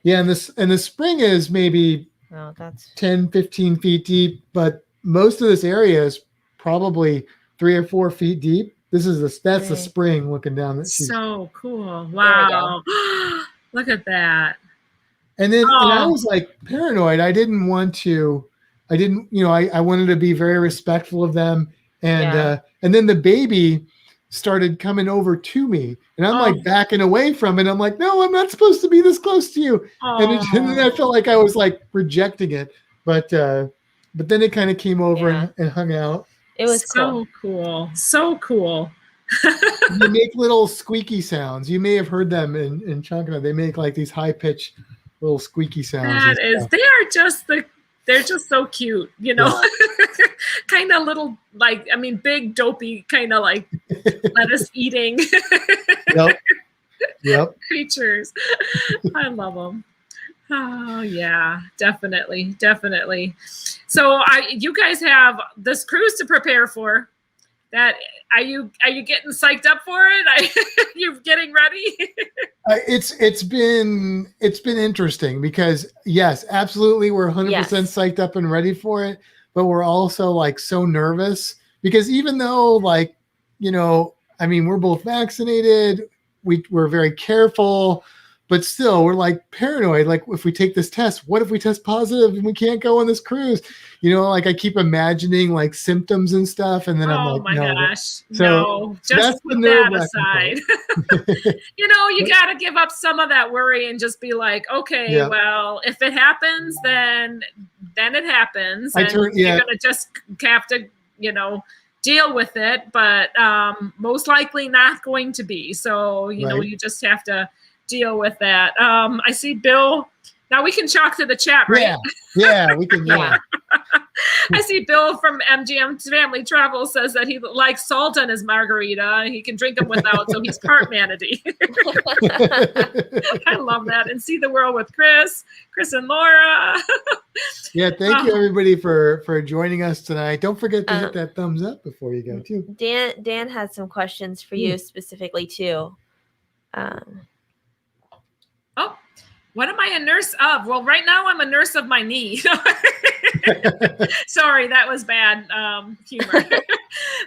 Yeah, and the spring is maybe that's 10, 15 feet deep, but most of this area is probably 3 or 4 feet deep. That's the spring looking down. So cool. Wow. Look at that. And then and I was like paranoid. I wanted to be very respectful of them. And then the baby started coming over to me, and I'm like backing away from it. I'm like, no, I'm not supposed to be this close to you. And then I felt like I was like rejecting it, but then it kind of came over and hung out. It was so cool. They make little squeaky sounds. You may have heard them in Chunkana. They make like these high pitched little squeaky sounds. They are just the They're just so cute, you know, kind of little, like, I mean, big, dopey, kind of like lettuce eating Yep. creatures. I love them. Oh yeah, definitely. So you guys have this cruise to prepare for. That are you getting psyched up for it? You getting ready? It's been interesting because yes, absolutely, we're 100% psyched up and ready for it, but we're also like so nervous because even though, like, you know, I mean, we're both vaccinated, we're very careful, but still we're like paranoid. Like, if we take this test, what if we test positive and we can't go on this cruise? You know, like I keep imagining like symptoms and stuff, and then I'm like, my no. gosh, So no, just put that aside. You know, you got to give up some of that worry and just be like, okay, well, if it happens, then it happens, and you're gonna just have to, you know, deal with it. But most likely not going to be. So you know, you just have to deal with that. I see Bill. Now we can talk to the chat, right? Yeah, we can. I see Bill from MGM Family Travel says that he likes salt on his margarita. He can drink them without, so he's part manatee. I love that. And see the world with Chris and Laura. Yeah, thank you everybody for joining us tonight. Don't forget to hit that thumbs up before you go too. Dan has some questions for you specifically too. What am I a nurse of? Well, right now I'm a nurse of my knee. Sorry, that was bad humor.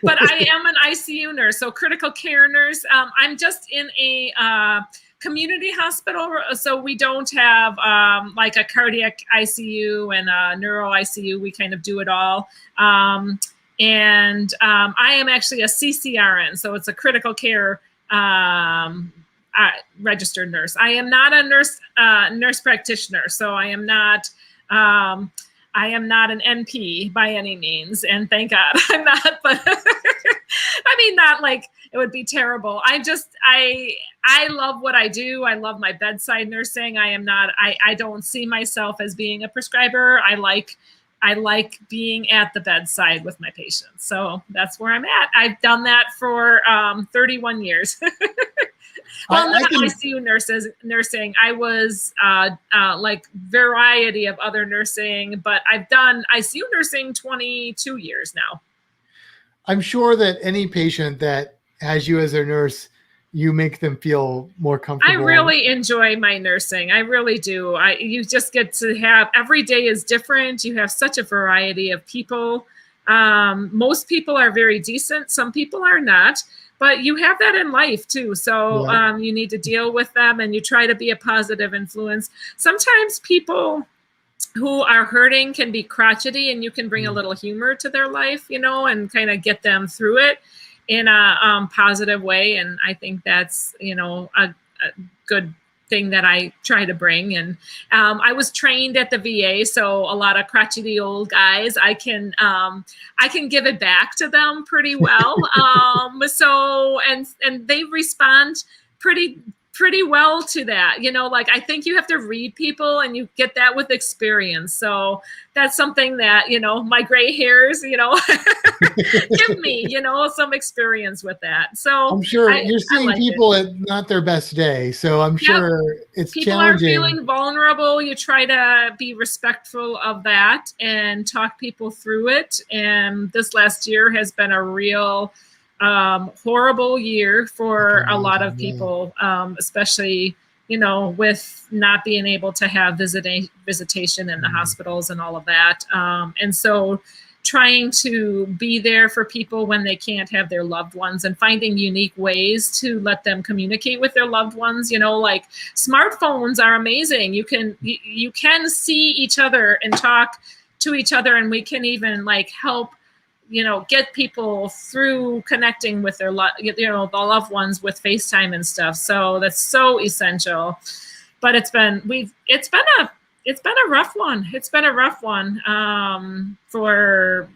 But I am an ICU nurse, so critical care nurse. I'm just in a community hospital, so we don't have like a cardiac ICU and a neuro ICU. We kind of do it all. And I am actually a CCRN, so it's a critical care registered nurse. I am not a nurse practitioner, so I am not an NP by any means, and thank God I'm not. But I mean, not like it would be terrible. I love what I do. I love my bedside nursing. I don't see myself as being a prescriber. I like being at the bedside with my patients. So that's where I'm at. I've done that for 31 years. Well, not ICU nursing. I was like variety of other nursing, but I've done ICU nursing 22 years now. I'm sure that any patient that has you as their nurse, you make them feel more comfortable. I really enjoy my nursing. I really do. You just get to have, every day is different. You have such a variety of people. Most people are very decent. Some people are not. But you have that in life too. So you need to deal with them, and you try to be a positive influence. Sometimes people who are hurting can be crotchety, and you can bring a little humor to their life, you know, and kind of get them through it in a positive way. And I think that's, you know, a good thing that I try to bring. And I was trained at the VA, so a lot of crotchety old guys, I can give it back to them pretty well. So and they respond pretty well to that. You know, like I think you have to read people, and you get that with experience. So that's something that, you know, my gray hairs, you know, give me, you know, some experience with that. So I'm sure you're seeing people at not their best day. So I'm sure it's people challenging. People are feeling vulnerable. You try to be respectful of that and talk people through it. And this last year has been a real horrible year for a lot of people, especially, you know, with not being able to have visitation in the hospitals and all of that. And so trying to be there for people when they can't have their loved ones, and finding unique ways to let them communicate with their loved ones. You know, like smartphones are amazing. You can see each other and talk to each other, and we can even like help, you know, get people through connecting with their the loved ones with FaceTime and stuff. So that's so essential. But it's been a rough one. It's been a rough one for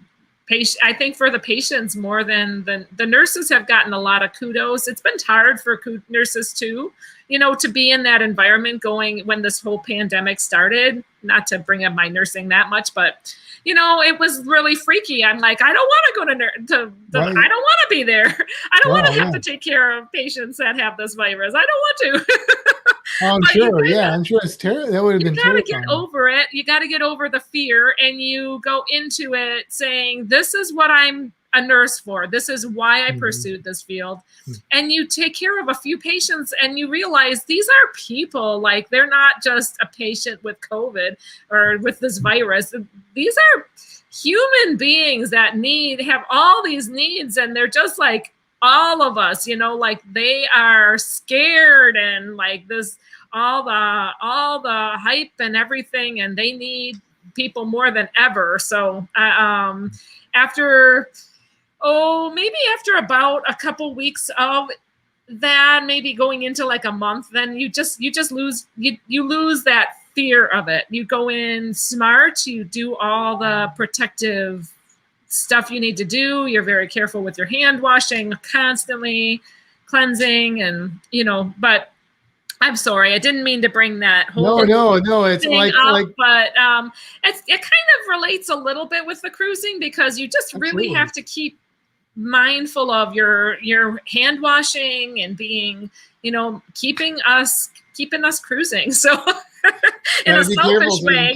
I think for the patients more than the nurses have gotten a lot of kudos. It's been hard for nurses too, to be in that environment going when this whole pandemic started. Not to bring up my nursing that much, but it was really freaky. I'm like, I don't want to go to Right. I don't want to be there. I don't want to have to take care of patients that have this virus. I don't want to. I'm sure. Yeah, I'm sure it's terrible. That would have been terrifying. You got to get over it. You got to get over the fear, and you go into it saying, this is what I'm a nurse for. This is why I pursued this field. And you take care of a few patients, and you realize these are people. Like, they're not just a patient with COVID or with this virus. These are human beings that have all these needs, and they're just like all of us, like they are scared and like this, all the hype and everything, and they need people more than ever. So after about a couple weeks of that, maybe going into like a month, then you just lose that fear of it. You go in smart, you do all the protective stuff you need to do. You're very careful with your hand washing, constantly cleansing, and but I'm sorry, I didn't mean to bring that whole no, it's thing up, but it kind of relates a little bit with the cruising, because you just really have to keep mindful of your hand washing and being, keeping us cruising. So in a selfish way,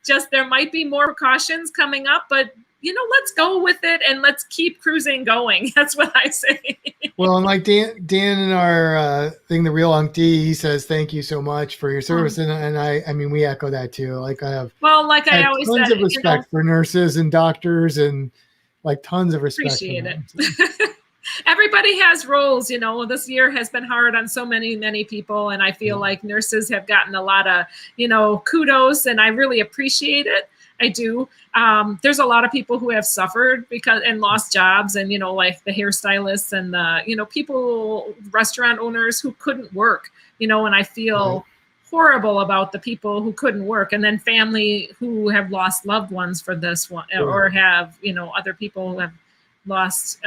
just there might be more precautions coming up, but let's go with it and let's keep cruising going. That's what I say. Well, and like Dan in our thing, The Real Unc D, he says, thank you so much for your service. And I mean, we echo that too. Like I have I always tons said, of respect for nurses and doctors, and like tons of respect. Appreciate it. Everybody has roles, this year has been hard on so many people. And I feel like nurses have gotten a lot of, kudos, and I really appreciate it. I do. There's a lot of people who have suffered and lost jobs, and, like the hairstylists and the, people, restaurant owners who couldn't work, and I feel horrible about the people who couldn't work, and then family who have lost loved ones for this one, or have, other people who have lost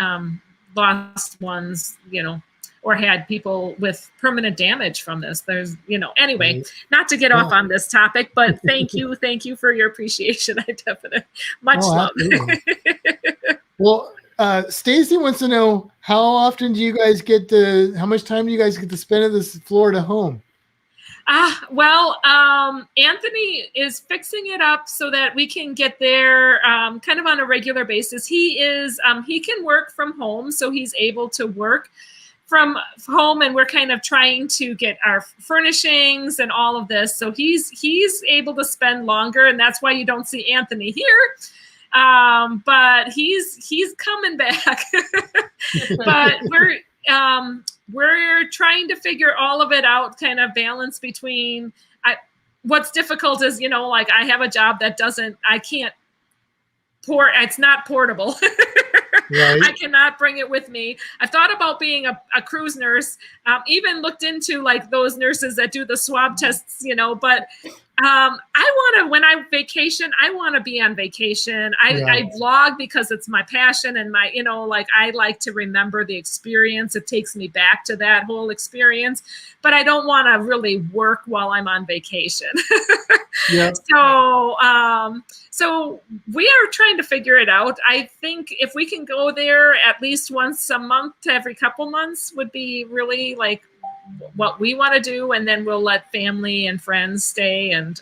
ones, or had people with permanent damage from this. There's, anyway, not to get off on this topic, but thank you for your appreciation. I definitely much love. Well, Stacy wants to know, how often do you guys how much time do you guys get to spend at this Florida home? Anthony is fixing it up so that we can get there kind of on a regular basis. He can work from home, so he's able to work from home, and we're kind of trying to get our furnishings and all of this. So he's able to spend longer, and that's why you don't see Anthony here. But he's coming back. But we're trying to figure all of it out, kind of balance between what's difficult is, like I have a job that it's not portable. Right. I cannot bring it with me. I thought about being a cruise nurse, even looked into like those nurses that do the swab tests, but when I vacation, I want to be on vacation. I vlog because it's my passion, and my, I like to remember the experience. It takes me back to that whole experience, but I don't want to really work while I'm on vacation. So we are trying to figure it out. I think if we can go there at least once a month to every couple months would be really like what we want to do, and then we'll let family and friends stay, and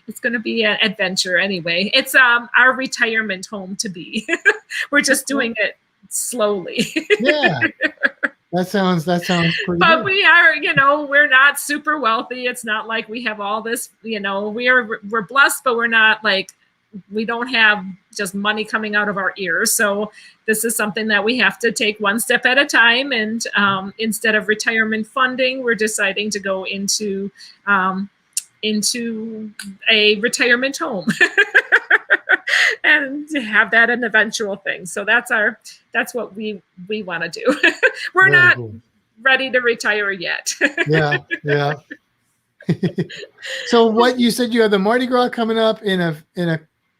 it's going to be an adventure anyway. It's our retirement home to be. We're just doing it slowly. That sounds pretty but good. We are, we're not super wealthy. It's not like we have all this, we're blessed, but we're not like, we don't have just money coming out of our ears. So this is something that we have to take one step at a time. And instead of retirement funding, we're deciding to go into a retirement home and have that an eventual thing. So that's what we want to do. We're not ready to retire yet. So what you said, you have the Mardi Gras coming up in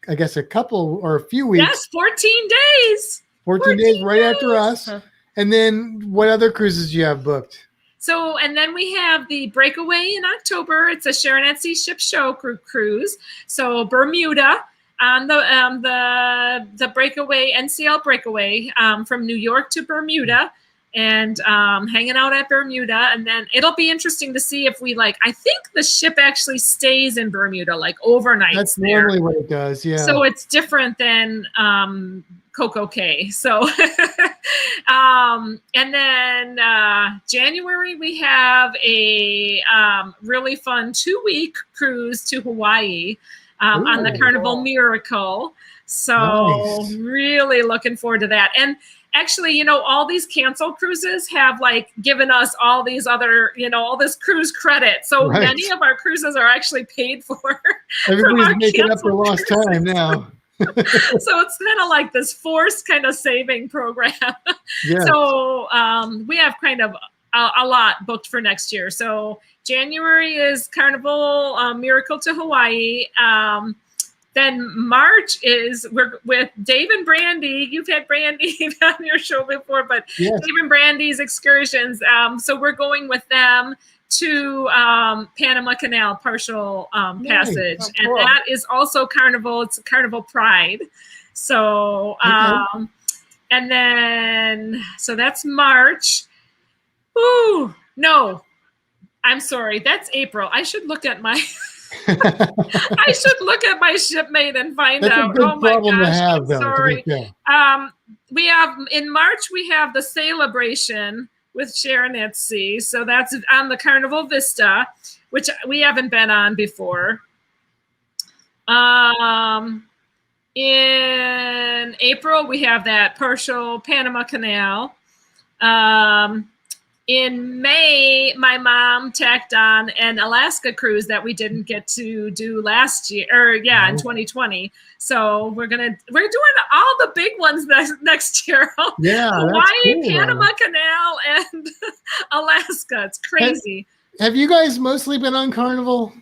I guess, a couple or a few weeks. Yes, 14 days. 14 days right after us. Huh. And then what other cruises do you have booked? So, and then we have the Breakaway in October. It's a Sharon at Sea Ship Show cruise. So Bermuda on the Breakaway, NCL Breakaway from New York to Bermuda, and hanging out at Bermuda. And then it'll be interesting to see if we I think the ship actually stays in Bermuda, overnight. That's normally what it does, yeah. So it's different than Coco Cay. So, and then January, we have a really fun 2-week cruise to Hawaii on the Carnival Miracle. So really looking forward to that. And actually, all these canceled cruises have given us all these other, all this cruise credit. So many of our cruises are actually paid for. Everybody's making up for lost time now. So it's kind of like this forced kind of saving program. Yeah. So we have kind of a lot booked for next year. So January is Carnival Miracle to Hawaii. Then March we're with Dave and Brandy. You've had Brandy on your show before, but yes. Dave and Brandy's excursions. So we're going with them to Panama Canal partial passage. Oh, cool. And that is also Carnival. It's Carnival Pride. So, and then, so that's March. Ooh, no, I'm sorry. That's April. I should look at my... I should look at my shipmate and find out. That's a good problem to have, though. Sorry. We have in March. We have the Celebration with Sharon at Sea. So that's on the Carnival Vista, which we haven't been on before. In April, we have that partial Panama Canal. In May, my mom tacked on an Alaska cruise that we didn't get to do last year, in 2020. So we're doing all the big ones next year. Yeah, Hawaii, cool, Panama Canal, and Alaska. It's crazy. Have you guys mostly been on Carnival?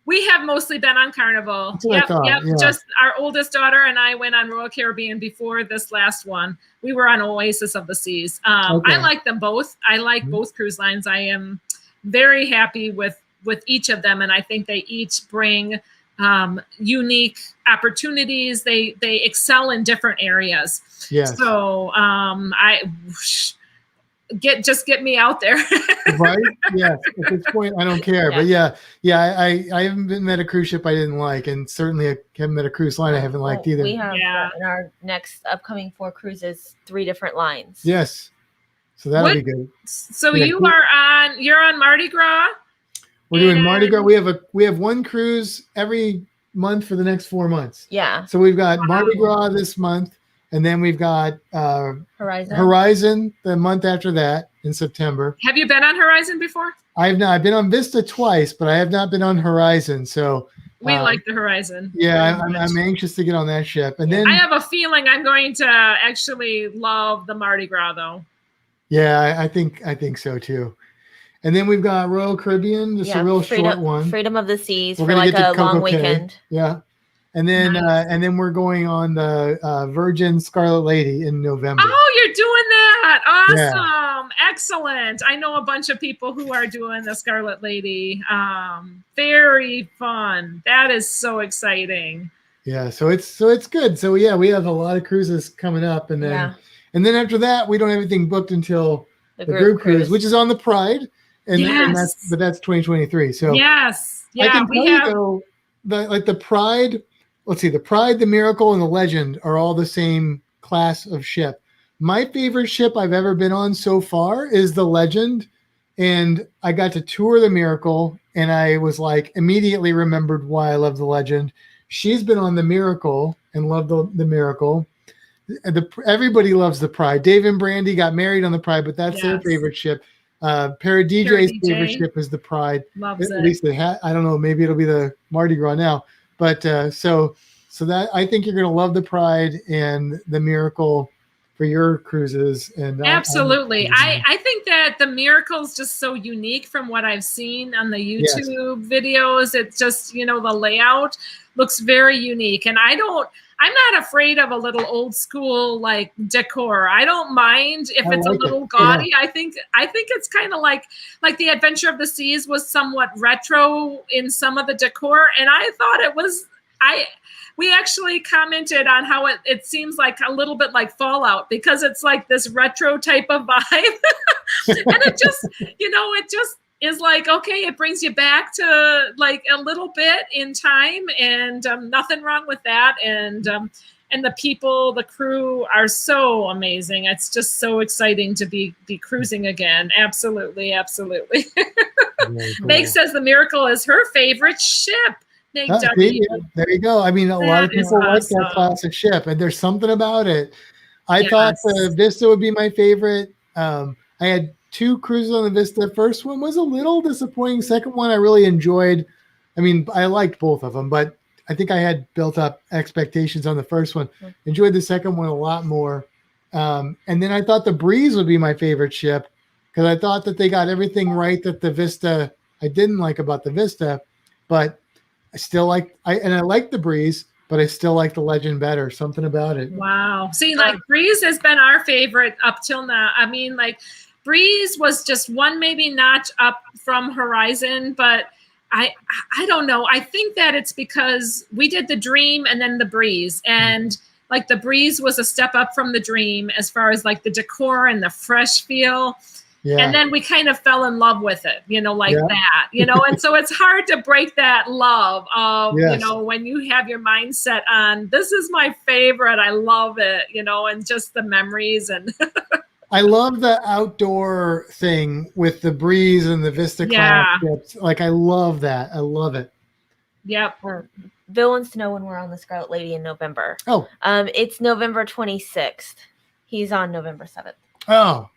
We have mostly been on Carnival. Yep. Yeah. Just our oldest daughter and I went on Royal Caribbean before this last one. We were on Oasis of the Seas. I like them both. I like both cruise lines. I am very happy with each of them, and I think they each bring unique opportunities. They excel in different areas. Yes. So get me out there. Right? Yeah. At this point, I don't care. Yeah. But I haven't met a cruise ship I didn't like, and certainly I haven't met a cruise line I haven't liked either. We have in our next upcoming 4 cruises 3 different lines. Yes. So that'll be good. So you're on Mardi Gras. We're doing Mardi Gras. We have 1 cruise every month for the next 4 months. Yeah. So we've got Mardi Gras this month. And then we've got Horizon the month after that in September. Have you been on Horizon before? I have not. I've been on Vista twice, but I have not been on Horizon. So we like the Horizon. Yeah, I'm anxious to get on that ship. And then I have a feeling I'm going to actually love the Mardi Gras, though. Yeah, I think so too. And then we've got Royal Caribbean, just a real short one. Freedom of the Seas for like a long weekend. Yeah. And then we're going on the Virgin Scarlet Lady in November. Oh, you're doing that. Awesome. Yeah. Excellent. I know a bunch of people who are doing the Scarlet Lady. Very fun. That is so exciting. Yeah, so it's good. So yeah, we have a lot of cruises coming up, and then after that, we don't have anything booked until the group cruise, which is on the Pride, and that's 2023. So yes, I can tell you though, the Pride. Let's see, the Pride, the Miracle, and the Legend are all the same class of ship. My favorite ship I've ever been on so far is the Legend, and I got to tour the Miracle, and I was immediately remembered why I love the Legend. She's been on the Miracle and loved the Miracle. Everybody loves the Pride. Dave and Brandy got married on the Pride, but that's their favorite ship. Paradij's favorite ship is the Pride. Loves At least I don't know, maybe it'll be the Mardi Gras now. But so that I think you're going to love the Pride and the Miracle for your cruises. And absolutely. I think that the Miracle is just so unique from what I've seen on the YouTube videos. It's just, the layout looks very unique. And I'm not afraid of a little old school like decor. I don't mind if it's a little gaudy. I think it's kind of like the Adventure of the Seas was somewhat retro in some of the decor. And I thought it was, we actually commented on how it seems like a little bit like Fallout because it's like this retro type of vibe. And it just, it just is like, okay, it brings you back to like a little bit in time, and nothing wrong with that. And the people, the crew are so amazing. It's just so exciting to be cruising again. Absolutely. Absolutely. Meg says the Miracle is her favorite ship. There you go. I mean, a lot of people like that classic ship, and there's something about it. I thought the Vista would be my favorite. I had 2 cruises on the Vista. First one was a little disappointing. Second one I really enjoyed. I mean, I liked both of them, but I think I had built up expectations on the first one. Enjoyed the second one a lot more. And then I thought the Breeze would be my favorite ship because I thought that they got everything right that the Vista I didn't like about the Vista, but I still like I like the Breeze, but I still like the Legend better. Something about it. Wow. See, like Breeze has been our favorite up till now. I mean, like Breeze was just one maybe notch up from Horizon, but I don't know. I think that it's because we did the Dream and then the Breeze, and like the Breeze was a step up from the Dream as far as like the decor and the fresh feel. Yeah. And then we kind of fell in love with it, that, and so it's hard to break that love of, when you have your mindset on, this is my favorite, I love it, and just the memories. And I love the outdoor thing with the Breeze and the Vista class ships. Like, I love that. I love it. Yep. Bill wants to know when we're on the Scarlet Lady in November. Oh. It's November 26th. He's on November 7th. Oh.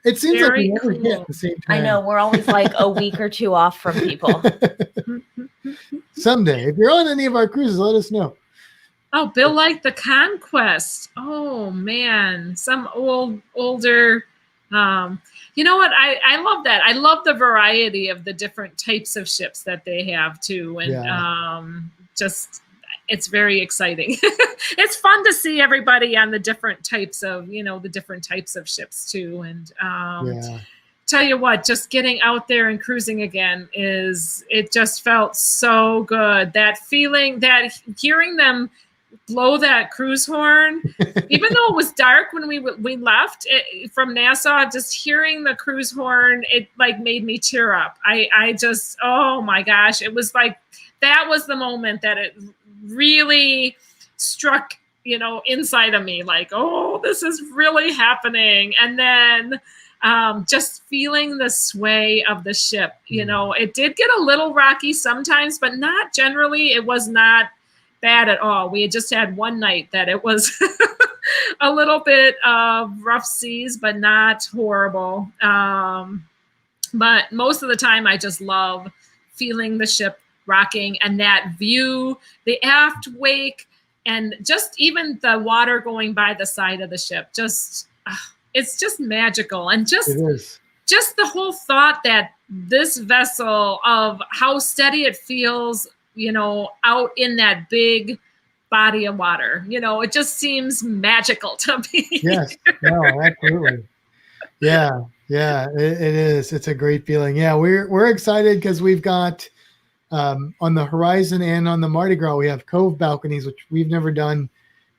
It seems Very like we never hit cool. the same time. I know. We're always like a week or 2 off from people. Someday. If you're on any of our cruises, let us know. Oh, Bill liked the Conquest. Oh, man. Some older. You know what? I love that. I love the variety of the different types of ships that they have, too. And it's very exciting. It's fun to see everybody on the different types of, ships too. And tell you what, just getting out there and cruising again it just felt so good. That feeling, that hearing them blow that cruise horn, even though it was dark when we left from Nassau, just hearing the cruise horn, it like made me tear up. I just, oh my gosh, it was like, that was the moment that it really struck, inside of me, like, oh, this is really happening. And then just feeling the sway of the ship, it did get a little rocky sometimes, but not generally. It was not bad at all. We had just had one night that it was a little bit of rough seas, but not horrible. But most of the time I just love feeling the ship rocking and that view, the aft wake, and just even the water going by the side of the ship. Just it's just magical. And just the whole thought that this vessel, of how steady it feels, out in that big body of water, it just seems magical to me. Yes, no, absolutely. Yeah, it is. It's a great feeling. Yeah, we're excited because we've got on the Horizon and on the Mardi Gras, we have cove balconies, which we've never done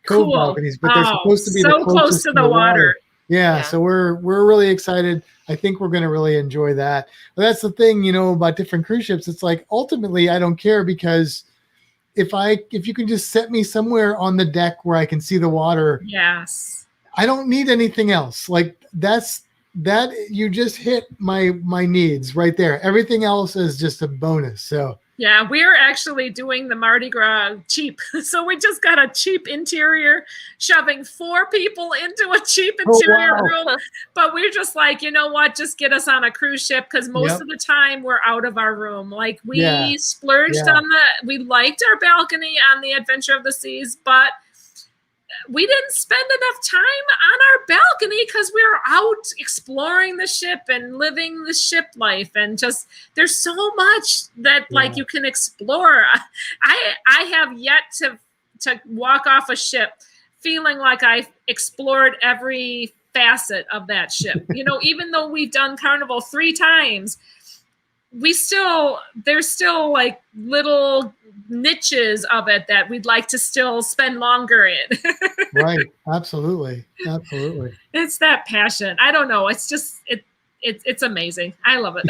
cove balconies, but they're supposed to be so close to the water. Yeah, so we're really excited. I think we're going to really enjoy that. But that's the thing, about different cruise ships. It's like, ultimately, I don't care, because if you can just set me somewhere on the deck where I can see the water. Yes. I don't need anything else. Like, that you just hit my needs right there. Everything else is just a bonus. So yeah, we're actually doing the Mardi Gras cheap. So we just got a cheap interior, shoving 4 people into a cheap interior room. But we're just like, you know what? Just get us on a cruise ship, because most of the time we're out of our room. Like, we splurged on we liked our balcony on the Adventure of the Seas, but we didn't spend enough time on our balcony because we were out exploring the ship and living the ship life, and just there's so much that like you can explore. I have yet to walk off a ship feeling like I've explored every facet of that ship. You know, even though we've done Carnival 3 times, there's still like little niches of it that we'd like to still spend longer in. Right. Absolutely. It's that passion. I don't know. It's just it's amazing. I love it.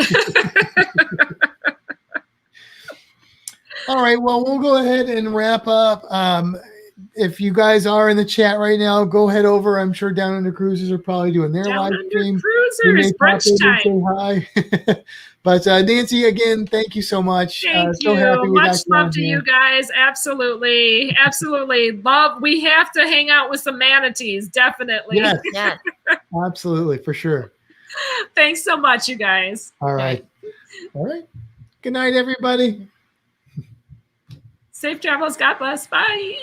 All right. Well, we'll go ahead and wrap up. If you guys are in the chat right now, go head over. I'm sure Down Under Cruisers are probably doing their Down live Under stream. Cruisers, brunch time. Say hi. But Nancy, again, thank you so much. Thank So you. happy we Much got love on to here. you guys. Absolutely. Love. We have to hang out with some manatees. Definitely. Yes, Yeah. absolutely, for sure. Thanks so much, you guys. All right. Good night, everybody. Safe travels. God bless. Bye.